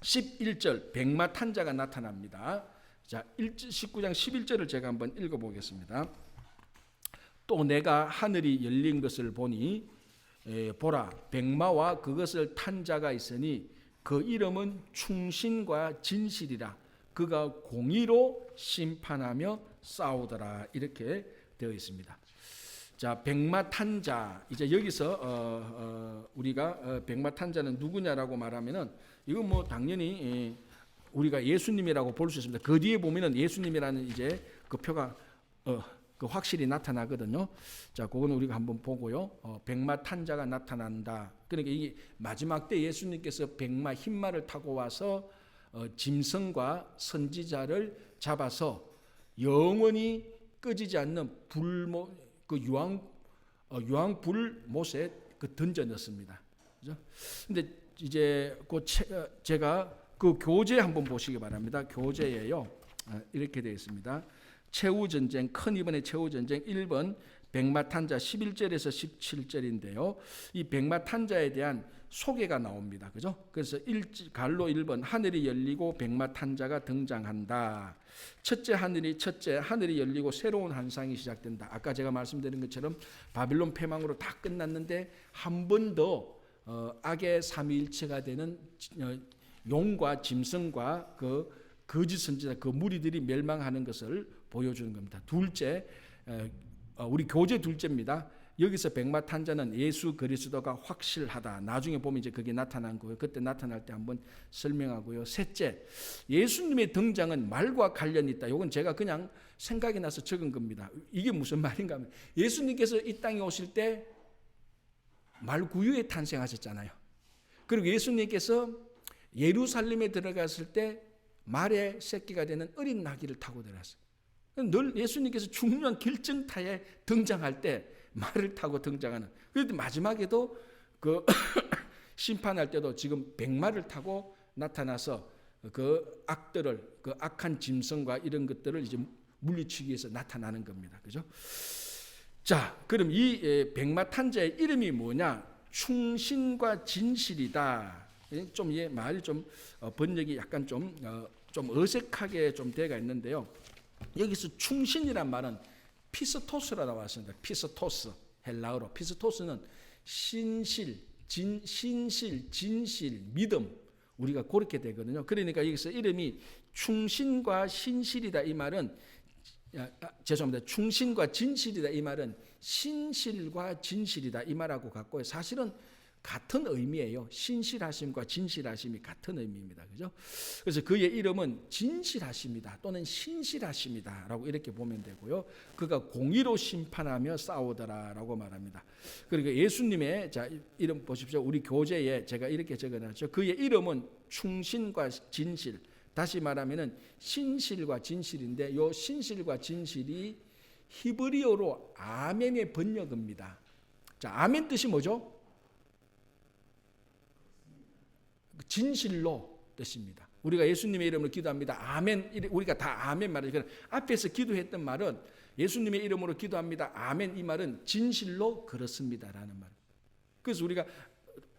11절 백마 탄자가 나타납니다. 자, 19장 11절을 제가 한번 읽어보겠습니다. 또 내가 하늘이 열린 것을 보니 보라 백마와 그것을 탄 자가 있으니 그 이름은 충신과 진실이라. 그가 공의로 심판하며 싸우더라. 이렇게 되어 있습니다. 자, 백마 탄 자. 이제 여기서 우리가 백마 탄 자는 누구냐라고 말하면은 이건 뭐 당연히 우리가 예수님이라고 볼 수 있습니다. 그 뒤에 보면은 예수님이라는 이제 그 표가 그 확실히 나타나거든요. 자, 그거는 우리가 한번 보고요. 백마 탄 자가 나타난다. 그러니까 이게 마지막 때 예수님께서 백마 흰마를 타고 와서 짐승과 선지자를 잡아서 영원히 꺼지지 않는 그 유황 불못에 그 던져 넣습니다. 그죠? 근데 이제 제가 그 교재 한번 보시기 바랍니다. 교재예요. 이렇게 되어 있습니다. 최후 전쟁, 큰 이번의 최후 전쟁 1번 백마 탄자 11절에서 17절인데요. 이 백마 탄자에 대한 소개가 나옵니다. 그죠? 그래서 갈로 1번 하늘이 열리고 백마 탄자가 등장한다. 첫째 하늘이 열리고 새로운 환상이 시작된다. 아까 제가 말씀드린 것처럼 바빌론 패망으로 다 끝났는데 한 번 더 악의 삼위일체가 되는 용과 짐승과 그 거짓 선지자 그 무리들이 멸망하는 것을 보여주는 겁니다. 둘째, 우리 교재 둘째입니다. 여기서 백마 탄자는 예수 그리스도가 확실하다. 나중에 보면 이제 그게 나타난 거예요. 그때 나타날 때 한번 설명하고요. 셋째, 예수님의 등장은 말과 관련이 있다. 이건 제가 그냥 생각이 나서 적은 겁니다. 이게 무슨 말인가 하면 예수님께서 이 땅에 오실 때 말구유에 탄생하셨잖아요. 그리고 예수님께서 예루살렘에 들어갔을 때 말의 새끼가 되는 어린 나귀를 타고 들어갔어요. 늘 예수님께서 중요한 결정타에 등장할 때 말을 타고 등장하는. 그런데 마지막에도 그 심판할 때도 지금 백마를 타고 나타나서 그 악들을 그 악한 짐승과 이런 것들을 이제 물리치기 위해서 나타나는 겁니다. 그죠? 자, 그럼 이 백마 탄자의 이름이 뭐냐? 충신과 진실이다. 좀 이 말이 좀 번역이 약간 좀 어색하게 좀 돼가 있는데요. 여기서 충신이란 말은 피스토스라 나왔습니다. 피스토스 헬라어로 피스토스는 신실, 진실, 믿음 우리가 그렇게 되거든요. 그러니까 여기서 이름이 충신과 신실이다 이 말은 죄송합니다. 충신과 진실이다 이 말은 신실과 진실이다 이 말하고 같고요. 사실은 같은 의미예요. 신실하심과 진실하심이 같은 의미입니다. 그죠? 그래서 그의 이름은 진실하심이다 또는 신실하심이다라고 이렇게 보면 되고요. 그가 공의로 심판하며 싸우더라라고 말합니다. 그리고 예수님의 자 이름 보십시오. 우리 교재에 제가 이렇게 적어놨죠. 그의 이름은 충신과 진실. 다시 말하면은 신실과 진실인데 요 신실과 진실이 히브리어로 아멘의 번역입니다. 자, 아멘 뜻이 뭐죠? 진실로 뜻입니다. 우리가 예수님의 이름으로 기도합니다. 아멘. 우리가 다 아멘 말이죠. 앞에서 기도했던 말은 예수님의 이름으로 기도합니다. 아멘 이 말은 진실로 그렇습니다라는 말. 그래서 우리가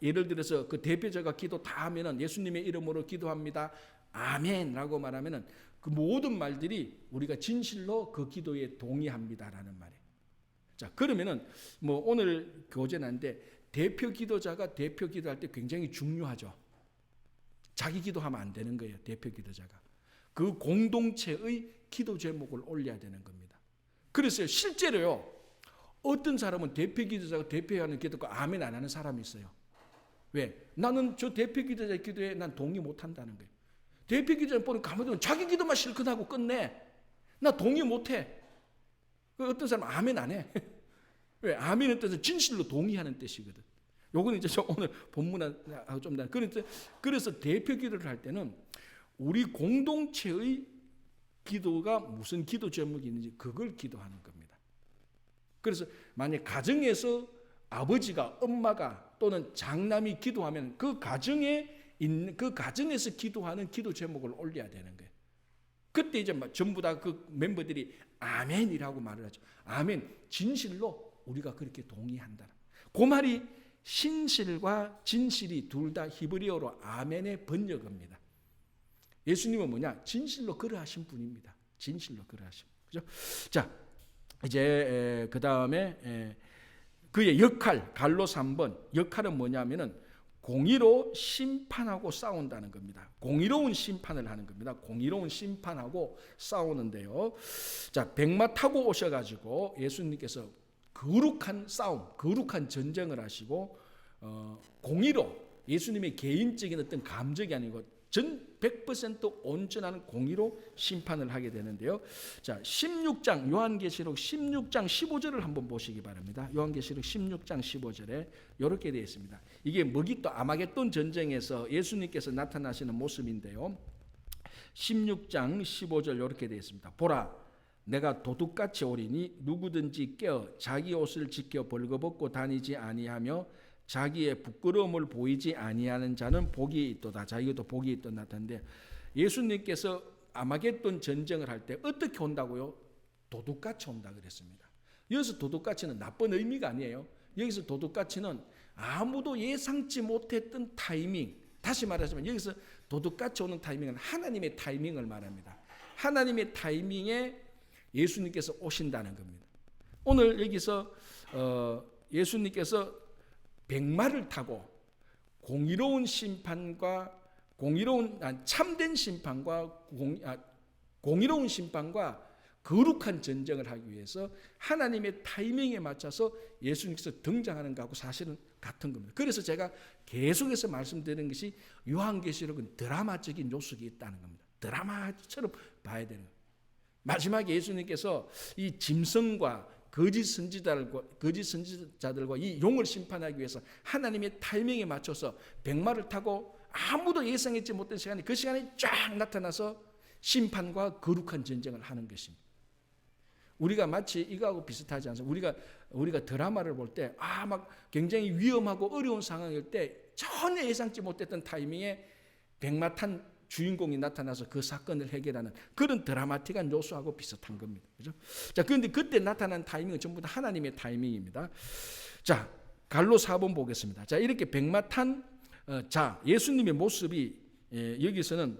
예를 들어서 그 대표자가 기도 다 하면은 예수님의 이름으로 기도합니다. 아멘라고 말하면은 그 모든 말들이 우리가 진실로 그 기도에 동의합니다라는 말이에요. 자, 그러면은 뭐 오늘 교재인데 대표 기도자가 대표 기도할 때 굉장히 중요하죠. 자기 기도하면 안 되는 거예요. 대표 기도자가. 그 공동체의 기도 제목을 올려야 되는 겁니다. 그래서 실제로요. 어떤 사람은 대표 기도자가 대표하는 기도가 아멘 안 하는 사람이 있어요. 왜? 나는 저 대표 기도자 기도에 난 동의 못 한다는 거예요. 대표 기도자 보는 가만히 자기 기도만 실컷 하고 끝내. 나 동의 못 해. 어떤 사람은 아멘 안 해. 왜? 아멘은 뜻은 진실로 동의하는 뜻이거든. 요거는 이제 오늘 본문하고 좀 다른. 그래서 대표 기도를 할 때는 우리 공동체의 기도가 무슨 기도 제목이 있는지 그걸 기도하는 겁니다. 그래서 만약 가정에서 아버지가 엄마가 또는 장남이 기도하면 그 가정에서 기도하는 기도 제목을 올려야 되는 거예요. 그때 이제 전부 다 그 멤버들이 아멘이라고 말을 하죠. 아멘. 진실로 우리가 그렇게 동의한다. 그 말이 신실과 진실이 둘 다 히브리어로 아멘의 번역입니다. 예수님은 뭐냐? 진실로 그러하신 분입니다. 진실로 그러하신 분. 그죠? 자, 이제 그 다음에 그의 역할, 갈로 3번 역할은 뭐냐면은 공의로 심판하고 싸운다는 겁니다. 공의로운 심판을 하는 겁니다. 공의로운 심판하고 싸우는데요. 자, 백마 타고 오셔가지고 예수님께서 거룩한 싸움, 거룩한 전쟁을 하시고 공의로 예수님의 개인적인 어떤 감정이 아니고 전 100% 온전한 공의로 심판을 하게 되는데요. 자, 16장 요한계시록 16장 15절을 한번 보시기 바랍니다. 요한계시록 16장 15절에 이렇게 되어 있습니다. 이게 머깃도 아마겟돈 전쟁에서 예수님께서 나타나시는 모습인데요. 16장 15절 이렇게 되어 있습니다. 보라, 내가 도둑같이 오리니 누구든지 깨어 자기 옷을 지켜 벌거벗고 다니지 아니하며 자기의 부끄러움을 보이지 아니하는 자는 복이 있도다. 자, 이것도 복이 있던 나타인데 예수님께서 아마겟돈 전쟁을 할 때 어떻게 온다고요? 도둑같이 온다 그랬습니다. 여기서 도둑같이는 나쁜 의미가 아니에요. 여기서 도둑같이는 아무도 예상치 못했던 타이밍, 다시 말하자면 여기서 도둑같이 오는 타이밍은 하나님의 타이밍을 말합니다. 하나님의 타이밍에 예수님께서 오신다는 겁니다. 오늘 여기서 예수님께서 백마를 타고 공의로운 심판과 참된 심판과 공의로운 심판과 거룩한 전쟁을 하기 위해서 하나님의 타이밍에 맞춰서 예수님께서 등장하는 것하고 사실은 같은 겁니다. 그래서 제가 계속해서 말씀드리는 것이 요한계시록은 드라마적인 요소가 있다는 겁니다. 드라마처럼 봐야 되는 거예요. 마지막에 예수님께서 이 짐승과 거짓 선지자들과 이 용을 심판하기 위해서 하나님의 타이밍에 맞춰서 백마를 타고 아무도 예상했지 못한 시간에 그 시간에 쫙 나타나서 심판과 거룩한 전쟁을 하는 것입니다. 우리가 마치 이거하고 비슷하지 않습니까? 우리가 드라마를 볼 때 막 굉장히 위험하고 어려운 상황일 때 전혀 예상치 못했던 타이밍에 백마 탄 주인공이 나타나서 그 사건을 해결하는 그런 드라마틱한 요소하고 비슷한 겁니다. 그죠? 자, 그런데 그때 나타난 타이밍은 전부 다 하나님의 타이밍입니다. 자, 갈로 4번 보겠습니다. 자, 이렇게 백마 탄 예수님의 모습이 여기서는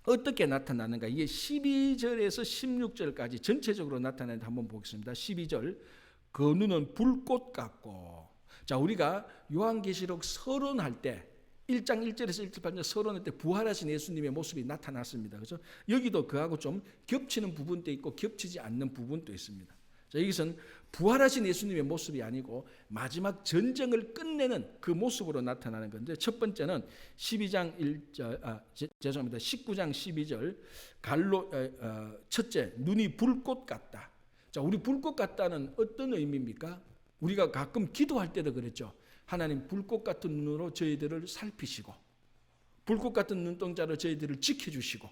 어떻게 나타나는가? 이게 12절에서 16절까지 전체적으로 나타나는데 한번 보겠습니다. 12절, 그 눈은 불꽃 같고. 자, 우리가 요한계시록 서론할 때 1장 1절에서 1절 8절 서론할 때 부활하신 예수님의 모습이 나타났습니다. 그렇죠? 여기도 그하고 좀 겹치는 부분도 있고 겹치지 않는 부분도 있습니다. 자, 여기서는 부활하신 예수님의 모습이 아니고 마지막 전쟁을 끝내는 그 모습으로 나타나는 건데, 첫 번째는 19장 12절 갈로 첫째, 눈이 불꽃 같다. 자, 우리 불꽃 같다는 어떤 의미입니까? 우리가 가끔 기도할 때도 그랬죠. 하나님, 불꽃 같은 눈으로 저희들을 살피시고 불꽃 같은 눈동자로 저희들을 지켜주시고.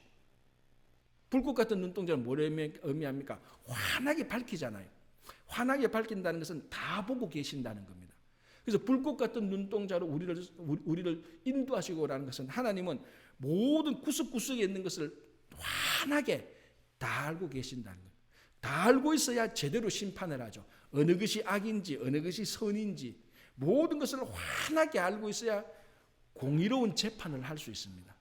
불꽃 같은 눈동자는 뭘 의미합니까? 환하게 밝히잖아요. 환하게 밝힌다는 것은 다 보고 계신다는 겁니다. 그래서 불꽃 같은 눈동자로 우리를 인도하시고라는 것은 하나님은 모든 구석구석에 있는 것을 환하게 다 알고 계신다는 거예요. 다 알고 있어야 제대로 심판을 하죠. 어느 것이 악인지 어느 것이 선인지 모든 것을 환하게 알고 있어야 공의로운 재판을 할 수 있습니다.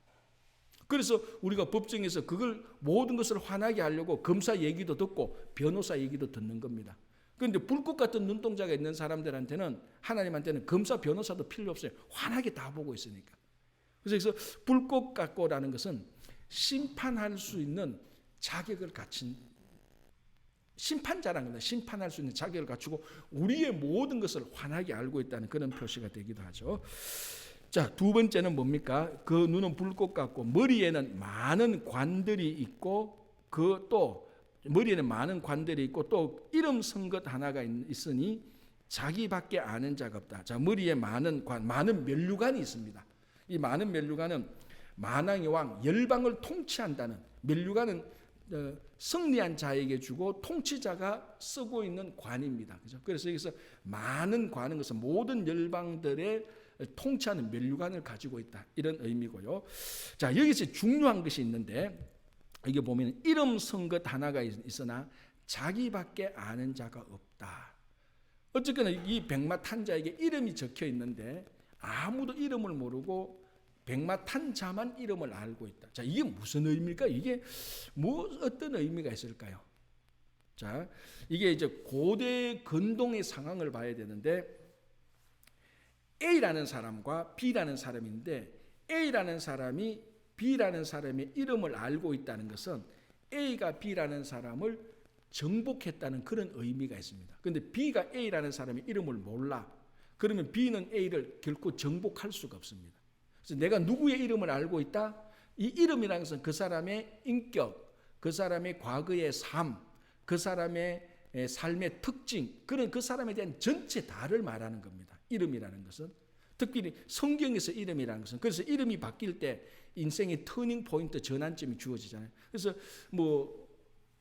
그래서 우리가 법정에서 그걸 모든 것을 환하게 하려고 검사 얘기도 듣고 변호사 얘기도 듣는 겁니다. 그런데 불꽃 같은 눈동자가 있는 사람들한테는, 하나님한테는 검사 변호사도 필요 없어요. 환하게 다 보고 있으니까. 그래서 불꽃 같고라는 것은 심판할 수 있는 자격을 갖춘 심판자라는 겁니다. 심판할 수 있는 자격을 갖추고 우리의 모든 것을 환하게 알고 있다는 그런 표시가 되기도 하죠. 자, 두 번째는 뭡니까? 그 눈은 불꽃 같고 머리에는 많은 관들이 있고 머리에는 많은 관들이 있고 또 이름 쓴 것 하나가 있으니 자기밖에 아는 자가 없다. 자, 머리에 많은 면류관이 있습니다. 이 많은 면류관은 만왕의 왕 열방을 통치한다는, 면류관은 승리한 자에게 주고 통치자가 쓰고 있는 관입니다. 그죠? 그래서 여기서 많은 관은 것은 모든 열방들의 통치하는 면류관을 가지고 있다, 이런 의미고요. 자, 여기서 중요한 것이 있는데, 이게 보면 이름 쓴 것 하나가 있으나 자기밖에 아는 자가 없다. 어쨌거나 이 백마 탄 자에게 이름이 적혀 있는데 아무도 이름을 모르고 백마 탄 자만 이름을 알고 있다. 자, 이게 무슨 의미일까? 이게 뭐 어떤 의미가 있을까요? 자, 이게 이제 고대 근동의 상황을 봐야 되는데 A라는 사람과 B라는 사람인데 A라는 사람이 B라는 사람의 이름을 알고 있다는 것은 A가 B라는 사람을 정복했다는 그런 의미가 있습니다. 그런데 B가 A라는 사람의 이름을 몰라. 그러면 B는 A를 결코 정복할 수가 없습니다. 그래서 내가 누구의 이름을 알고 있다? 이 이름이라는 것은 그 사람의 인격, 그 사람의 과거의 삶, 그 사람의 삶의 특징, 그런 그 사람에 대한 전체 다를 말하는 겁니다. 이름이라는 것은. 특별히 성경에서 이름이라는 것은, 그래서 이름이 바뀔 때 인생의 터닝 포인트, 전환점이 주어지잖아요. 그래서 뭐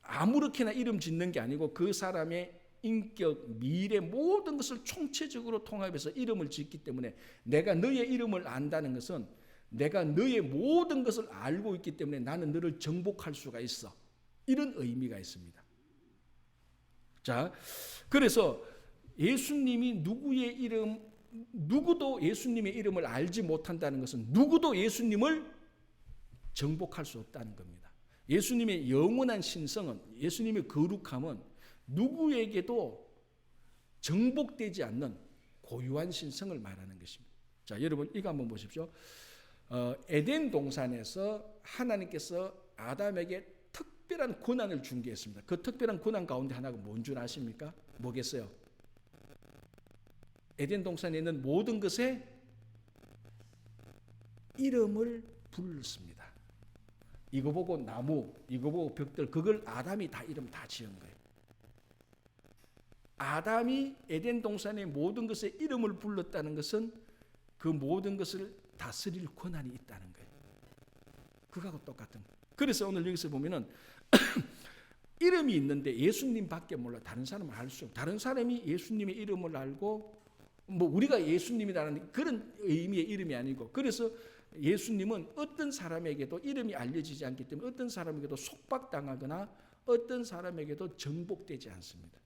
아무렇게나 이름 짓는 게 아니고 그 사람의 인격, 미래 모든 것을 총체적으로 통합해서 이름을 짓기 때문에 내가 너의 이름을 안다는 것은 내가 너의 모든 것을 알고 있기 때문에 나는 너를 정복할 수가 있어. 이런 의미가 있습니다. 자, 그래서 예수님이 누구도 예수님의 이름을 알지 못한다는 것은 누구도 예수님을 정복할 수 없다는 겁니다. 예수님의 영원한 신성은, 예수님의 거룩함은 누구에게도 정복되지 않는 고유한 신성을 말하는 것입니다. 자, 여러분 이거 한번 보십시오. 에덴 동산에서 하나님께서 아담에게 특별한 권한을 준 게 있습니다. 그 특별한 권한 가운데 하나가 뭔 줄 아십니까? 뭐겠어요? 에덴 동산에 있는 모든 것에 이름을 불렀습니다. 이거 보고 나무, 이거 보고 벽들, 그걸 아담이 다 이름 다 지은 거예요. 아담이 에덴 동산의 모든 것에 이름을 불렀다는 것은 그 모든 것을 다스릴 권한이 있다는 거예요. 그거하고 똑같은 거예요. 그래서 오늘 여기서 보면은 이름이 있는데 예수님밖에 몰라. 다른 사람은 알 수 없어요. 다른 사람이 예수님의 이름을 알고 뭐 우리가 예수님이라는 그런 의미의 이름이 아니고, 그래서 예수님은 어떤 사람에게도 이름이 알려지지 않기 때문에 어떤 사람에게도 속박당하거나 어떤 사람에게도 정복되지 않습니다.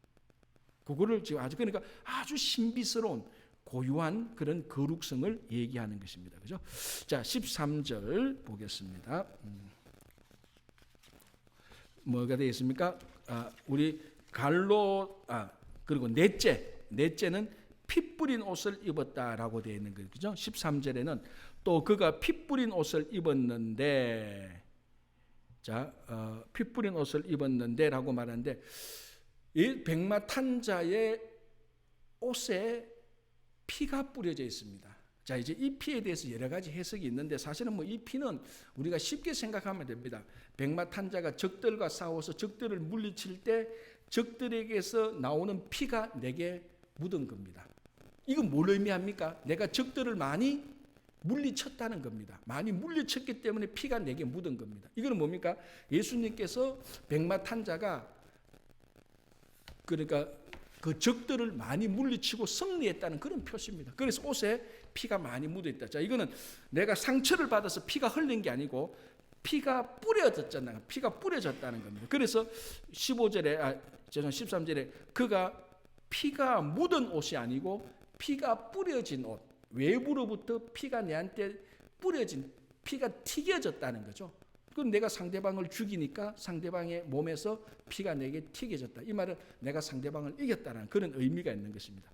그거를 지금 그러니까 아주 신비스러운 고유한 그런 거룩성을 얘기하는 것입니다. 그죠? 자, 13절 보겠습니다. 뭐가 되겠습니까? 우리 그리고 넷째는 피 뿌린 옷을 입었다라고 되어 있는 거죠. 그죠? 13절에는 또 그가 피 뿌린 옷을 입었는데, 자, 피 뿌린 옷을 입었는데라고 말하는데, 이 백마 탄 자의 옷에 피가 뿌려져 있습니다. 자, 이제 이 피에 대해서 여러 가지 해석이 있는데 사실은 뭐 이 피는 우리가 쉽게 생각하면 됩니다. 백마 탄 자가 적들과 싸워서 적들을 물리칠 때 적들에게서 나오는 피가 내게 묻은 겁니다. 이건 뭘 의미합니까? 내가 적들을 많이 물리쳤다는 겁니다. 많이 물리쳤기 때문에 피가 내게 묻은 겁니다. 이거는 뭡니까? 예수님께서 백마 탄 자가 그러니까 그 적들을 많이 물리치고 승리했다는 그런 표시입니다. 그래서 옷에 피가 많이 묻어있다. 자, 이거는 내가 상처를 받아서 피가 흘린 게 아니고 피가 뿌려졌잖아요. 피가 뿌려졌다는 겁니다. 그래서 13절에 그가 피가 묻은 옷이 아니고 피가 뿌려진 옷, 외부로부터 피가 내한테 뿌려진, 피가 튀겨졌다는 거죠. 그럼 내가 상대방을 죽이니까 상대방의 몸에서 피가 내게 튀겨졌다. 이 말은 내가 상대방을 이겼다는 그런 의미가 있는 것입니다.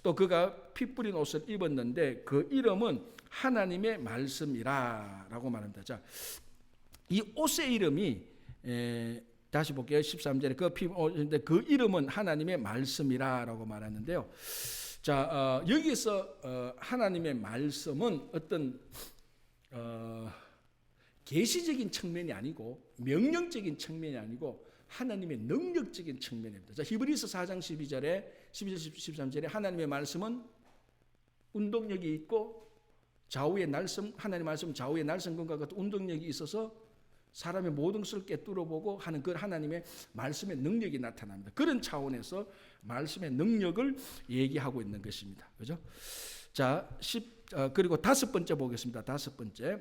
또 그가 피 뿌린 옷을 입었는데 그 이름은 하나님의 말씀이라라고 말합니다. 자, 이 옷의 이름이 다시 볼게요. 13절에 그 이름은 하나님의 말씀이라라고 말하는데요. 자, 여기서 하나님의 말씀은 어떤 계시적인 측면이 아니고 명령적인 측면이 아니고 하나님의 능력적인 측면입니다. 자, 히브리서 4장 12절에 13절에 하나님의 말씀은 운동력이 있고 좌우의 날선, 하나님의 말씀은 좌우의 날선금과 같은 운동력이 있어서 사람의 모든 것을 꿰뚫어보고 하는 그 하나님의 말씀의 능력이 나타납니다. 그런 차원에서 말씀의 능력을 얘기하고 있는 것입니다. 그죠? 자, 그리고 다섯 번째 보겠습니다. 다섯 번째.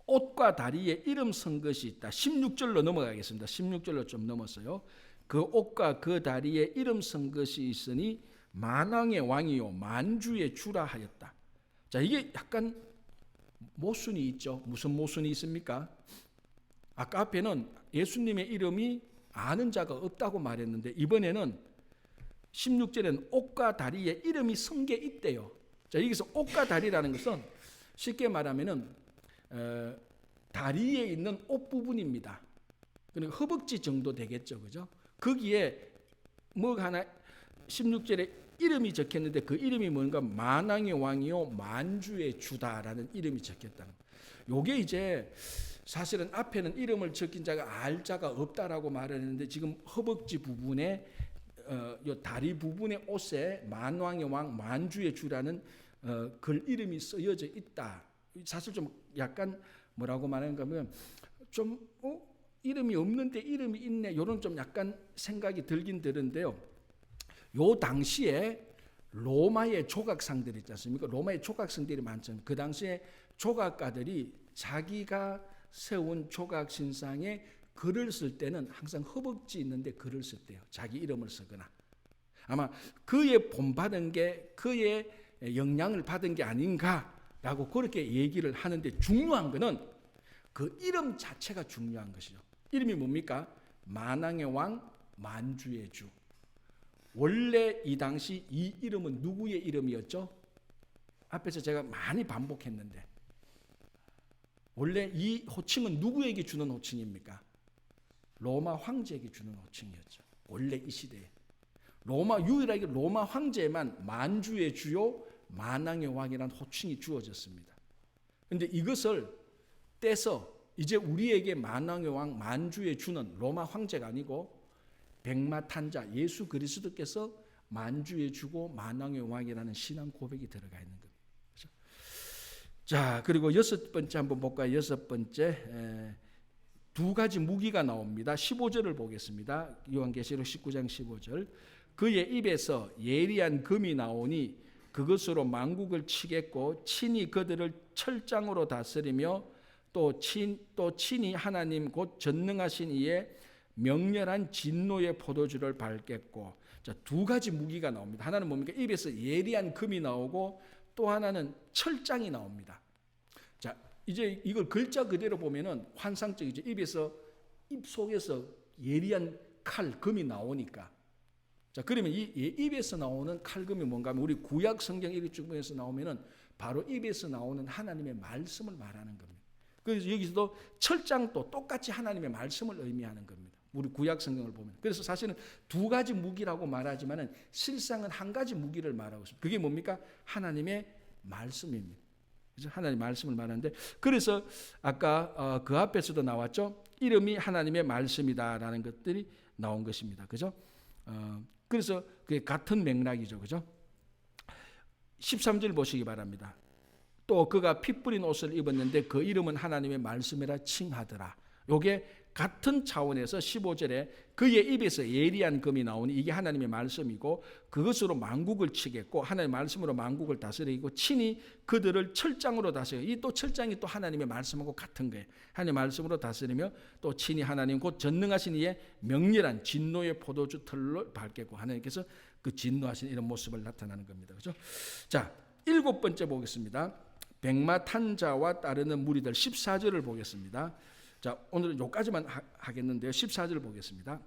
옷과 다리에 이름 쓴 것이 있다. 16절로 넘어가겠습니다. 16절로 좀 넘었어요. 그 옷과 그 다리에 이름 쓴 것이 있으니 만왕의 왕이요 만주의 주라 하였다. 자, 이게 약간 모순이 있죠. 무슨 모순이 있습니까? 아까 앞에는 예수님의 이름이 아는 자가 없다고 말했는데 이번에는 16절에는 옷과 다리에 이름이 선 게 있대요. 자, 여기서 옷과 다리라는 것은 쉽게 말하면은 다리에 있는 옷 부분입니다. 그러니까 허벅지 정도 되겠죠, 그죠? 거기에 뭐 하나 16절에 이름이 적혔는데 그 이름이 뭔가 만왕의 왕이요 만주의 주다라는 이름이 적혔다는 거예요. 요게 이제 사실은 앞에는 이름을 적힌 자가 알 자가 없다라고 말했는데 지금 허벅지 부분에 요 다리 부분의 옷에 만왕의 왕 만주의 주라는 글 이름이 쓰여져 있다. 사실 좀 약간 뭐라고 말하는가 하면 좀 이름이 없는데 이름이 있네 이런 좀 약간 생각이 들긴 드는데요. 요 당시에 로마의 조각상들 있지 않습니까? 로마의 조각상들이 많잖아요. 그 당시에 조각가들이 자기가 세운 조각 신상에 글을 쓸 때는 항상 허벅지 있는데 글을 썼대요. 자기 이름을 쓰거나. 아마 그의 본받은 게 그의 영향을 받은 게 아닌가라고 그렇게 얘기를 하는데 중요한 거는 그 이름 자체가 중요한 것이죠. 이름이 뭡니까? 만왕의 왕 만주의 주. 원래 이 당시 이 이름은 누구의 이름이었죠? 앞에서 제가 많이 반복했는데 원래 이 호칭은 누구에게 주는 호칭입니까? 로마 황제에게 주는 호칭이었죠. 원래 이 시대에 유일하게 로마 황제에만 만주의 주요 만왕의 왕이라는 호칭이 주어졌습니다. 그런데 이것을 떼서 이제 우리에게 만왕의 왕 만주의 주는 로마 황제가 아니고 백마탄자 예수 그리스도께서 만주의 주고 만왕의 왕이라는 신앙 고백이 들어가 있는 겁니다. 그렇죠? 자, 그리고 여섯 번째 한번 볼까요? 여섯 번째 두 가지 무기가 나옵니다. 15절을 보겠습니다. 요한계시록 19장 15절. 그의 입에서 예리한 금이 나오니 그것으로 만국을 치겠고 친히 그들을 철장으로 다스리며 또 친히 하나님 곧 전능하신 이의 명렬한 진노의 포도주를 밟겠고. 자, 두 가지 무기가 나옵니다. 하나는 뭡니까? 입에서 예리한 금이 나오고 또 하나는 철장이 나옵니다. 자, 이제 이걸 글자 그대로 보면은 환상적이죠. 입 속에서 예리한 금이 나오니까. 자, 그러면 이 입에서 나오는 칼금이 뭔가 하면 우리 구약 성경 읽기에서 나오면은 바로 입에서 나오는 하나님의 말씀을 말하는 겁니다. 그래서 여기서도 철장도 똑같이 하나님의 말씀을 의미하는 겁니다. 우리 구약 성경을 보면. 그래서 사실은 두 가지 무기라고 말하지만은 실상은 한 가지 무기를 말하고 있습니다. 그게 뭡니까? 하나님의 말씀입니다. 그래서 하나님의 말씀을 말하는데 그래서 아까 그 앞에서도 나왔죠. 이름이 하나님의 말씀이다라는 것들이 나온 것입니다. 그죠? 그래서 그게 같은 맥락이죠. 그죠? 13절 보시기 바랍니다. 또 그가 피 뿌린 옷을 입었는데 그 이름은 하나님의 말씀이라 칭하더라. 요게 같은 차원에서 15절에 그의 입에서 예리한 금이 나오니 이게 하나님의 말씀이고 그것으로 만국을 치겠고 하나님의 말씀으로 만국을 다스리고 친히 그들을 철장으로 다스리고 이 또 철장이 또 하나님의 말씀하고 같은 거예요. 하나님의 말씀으로 다스리며 또 친히 하나님 곧 전능하신 이의 명렬한 진노의 포도주 털로 밟겠고 하나님께서 그 진노하신 이런 모습을 나타나는 겁니다. 그렇죠? 자, 일곱 번째 보겠습니다. 백마탄자와 따르는 무리들 14절을 보겠습니다. 자, 오늘은 여기까지만 하겠는데요. 14절 보겠습니다.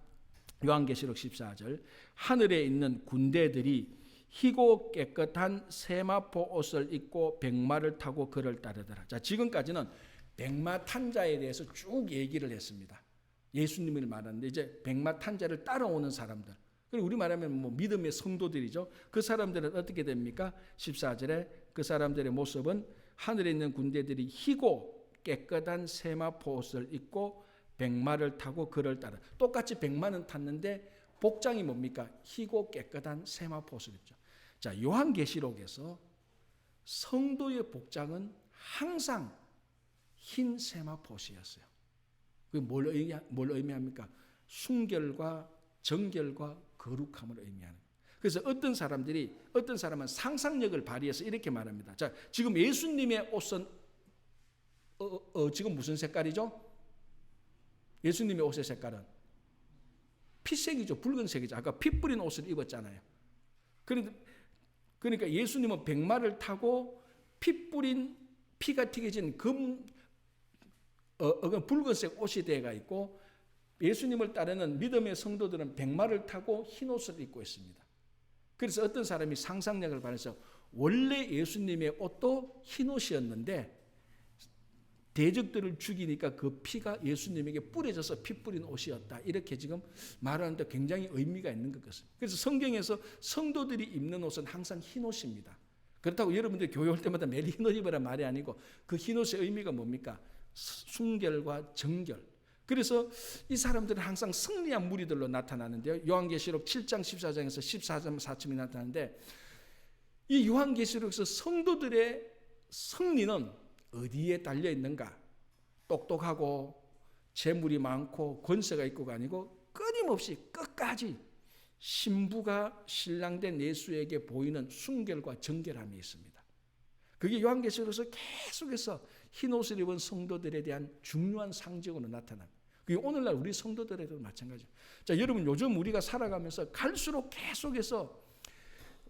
요한계시록 14절. 하늘에 있는 군대들이 희고 깨끗한 세마포 옷을 입고 백마를 타고 그를 따르더라. 자, 지금까지는 백마탄자에 대해서 쭉 얘기를 했습니다. 예수님을 말하는데 이제 백마탄자를 따라오는 사람들. 그리고 우리 말하면 뭐 믿음의 성도들이죠. 그 사람들은 어떻게 됩니까? 14절에 그 사람들의 모습은 하늘에 있는 군대들이 희고 깨끗한 세마포 옷을 입고 백마를 타고 그를 따라. 똑같이 백마는 탔는데 복장이 뭡니까? 희고 깨끗한 세마포 옷을 입죠. 자, 요한계시록에서 성도의 복장은 항상 흰 세마포 옷이었어요. 그게 뭘 의미합니까? 순결과 정결과 거룩함을 의미하는 거예요. 그래서 어떤 사람은 상상력을 발휘해서 이렇게 말합니다. 자, 지금 예수님의 옷은 지금 무슨 색깔이죠? 예수님의 옷의 색깔은 피색이죠. 붉은색이죠. 아까 피 뿌린 옷을 입었잖아요. 그러니까 예수님은 백마를 타고 피 뿌린 피가 튀겨진 붉은색 옷이 되어가 있고, 예수님을 따르는 믿음의 성도들은 백마를 타고 흰 옷을 입고 있습니다. 그래서 어떤 사람이 상상력을 발휘해서 원래 예수님의 옷도 흰 옷이었는데 대적들을 죽이니까 그 피가 예수님에게 뿌려져서 피 뿌린 옷이었다, 이렇게 지금 말하는데 굉장히 의미가 있는 것 같습니다. 그래서 성경에서 성도들이 입는 옷은 항상 흰 옷입니다. 그렇다고 여러분들이 교회 올 때마다 매일 흰 옷 입으란 말이 아니고, 그 흰 옷의 의미가 뭡니까? 순결과 정결. 그래서 이 사람들은 항상 승리한 무리들로 나타나는데요. 요한계시록 7장 14장에서 14장 4쯤이 나타나는데, 이 요한계시록에서 성도들의 승리는 어디에 달려 있는가? 똑똑하고 재물이 많고 권세가 있고가 아니고, 끊임없이 끝까지 신부가 신랑된 예수에게 보이는 순결과 정결함이 있습니다. 그게 요한계시록에서 계속해서 흰 옷을 입은 성도들에 대한 중요한 상징으로 나타납니다. 그게 오늘날 우리 성도들에도 마찬가지예요. 자, 여러분, 요즘 우리가 살아가면서 갈수록 계속해서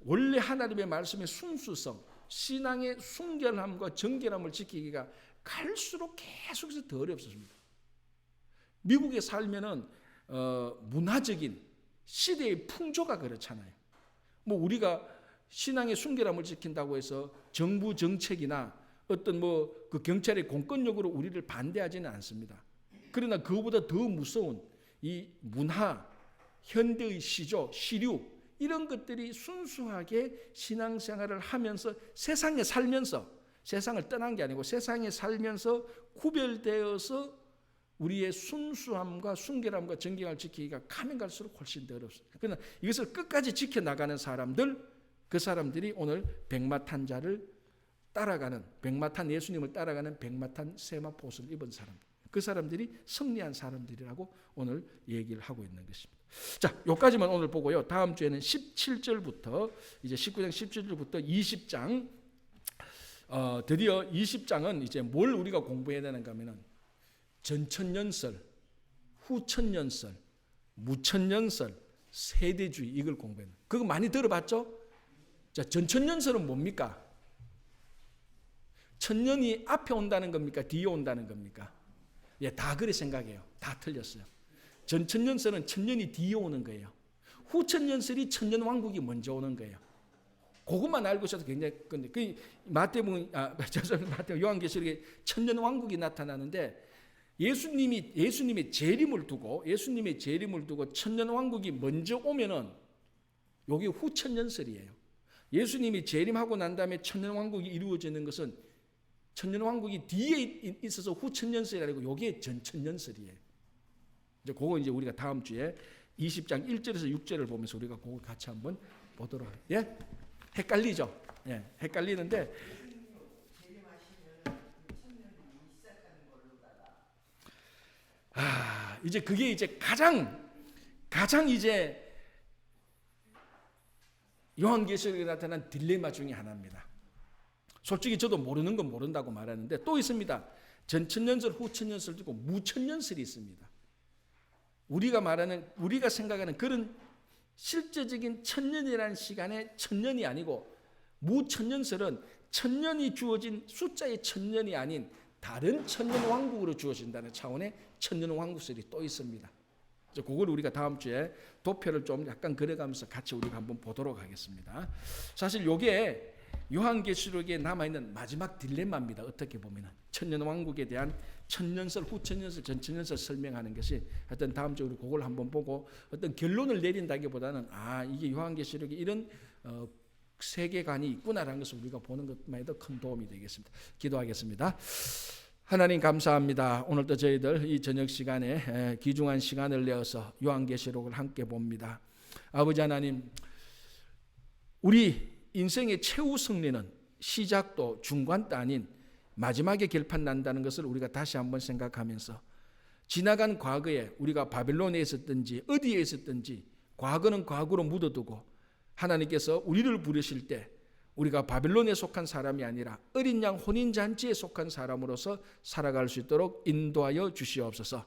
원래 하나님의 말씀의 순수성, 신앙의 순결함과 정결함을 지키기가 갈수록 계속해서 더 어렵습니다. 미국에 살면은 문화적인 시대의 풍조가 그렇잖아요. 뭐 우리가 신앙의 순결함을 지킨다고 해서 정부 정책이나 어떤 그 경찰의 공권력으로 우리를 반대하지는 않습니다. 그러나 그보다 더 무서운 이 문화, 현대의 시조, 시류, 이런 것들이 순수하게 신앙생활을 하면서 세상에 살면서, 세상을 떠난 게 아니고 세상에 살면서 구별되어서 우리의 순수함과 순결함과 정결함을 지키기가 가면 갈수록 훨씬 더 어렵습니다. 그러나 이것을 끝까지 지켜나가는 사람들, 그 사람들이 오늘 백마탄 자를 따라가는, 백마탄 예수님을 따라가는 백마탄 세마포옷을 입은 사람들, 그 사람들이 승리한 사람들이라고 오늘 얘기를 하고 있는 것입니다. 자, 여기까지만 오늘 보고요. 다음 주에는 17절부터 이제 19장 17절부터 20장, 드디어 20장은 이제 뭘 우리가 공부해야 되는가 하면은 전천년설, 후천년설, 무천년설, 세대주의, 이걸 공부해요. 그거 많이 들어봤죠? 자, 전천년설은 뭡니까? 천년이 앞에 온다는 겁니까? 뒤에 온다는 겁니까? 예, 다 그래 생각해요. 다 틀렸어요. 전천년설은 천년이 뒤에 오는 거예요. 후천년설이 천년왕국이 먼저 오는 거예요. 그것만 알고 있어도 굉장히, 그 마태복음, 요한계시록에 천년왕국이 나타나는데, 예수님의 재림을 두고 천년왕국이 먼저 오면은 여기 후천년설이에요. 예수님이 재림하고 난 다음에 천년왕국이 이루어지는 것은 천년왕국이 뒤에 있어서 후천년설이 아니고 여기에 전천년설이에요. 이제 그거 이제 우리가 다음 주에 20장 1절에서 6절을 보면서 우리가 그거 같이 한번 보도록 해요. 예? 헷갈리죠? 예, 헷갈리는데 이제 그게 이제 가장 이제 요한계시록에 나타난 딜레마 중에 하나입니다. 솔직히 저도 모르는 건 모른다고 말하는데 또 있습니다. 전천년설, 후천년설 있고 무천년설이 있습니다. 우리가 생각하는 그런 실제적인 천년이라는 시간의 천년이 아니고, 무천년설은 천년이 주어진 숫자의 천년이 아닌 다른 천년왕국으로 주어진다는 차원의 천년왕국설이 또 있습니다. 그걸 우리가 다음 주에 도표를 좀 약간 그려가면서 같이 우리가 한번 보도록 하겠습니다. 사실 이게 요한계시록에 남아있는 마지막 딜레마입니다. 어떻게 보면 천년왕국에 대한 천년설, 후천년설, 전천년설 설명하는 것이, 하여튼 다음 주에 우리 그걸 한번 보고 어떤 결론을 내린다기보다는 이게 요한계시록에 이런 세계관이 있구나라는 것을 우리가 보는 것만 해도 큰 도움이 되겠습니다. 기도하겠습니다. 하나님 감사합니다. 오늘도 저희들 이 저녁 시간에 귀중한 시간을 내어서 요한계시록을 함께 봅니다. 아버지 하나님, 우리 인생의 최후 승리는 시작도 중간도 아닌 마지막에 결판 난다는 것을 우리가 다시 한번 생각하면서, 지나간 과거에 우리가 바벨론에 있었든지 어디에 있었든지 과거는 과거로 묻어두고 하나님께서 우리를 부르실 때 우리가 바벨론에 속한 사람이 아니라 어린 양 혼인잔치에 속한 사람으로서 살아갈 수 있도록 인도하여 주시옵소서.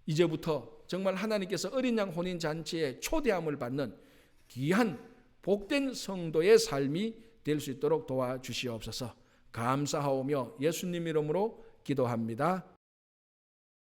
이제부터 정말 하나님께서 어린 양 혼인잔치에 초대함을 받는 귀한 복된 성도의 삶이 될 수 있도록 도와주시옵소서. 감사하오며 예수님 이름으로 기도합니다.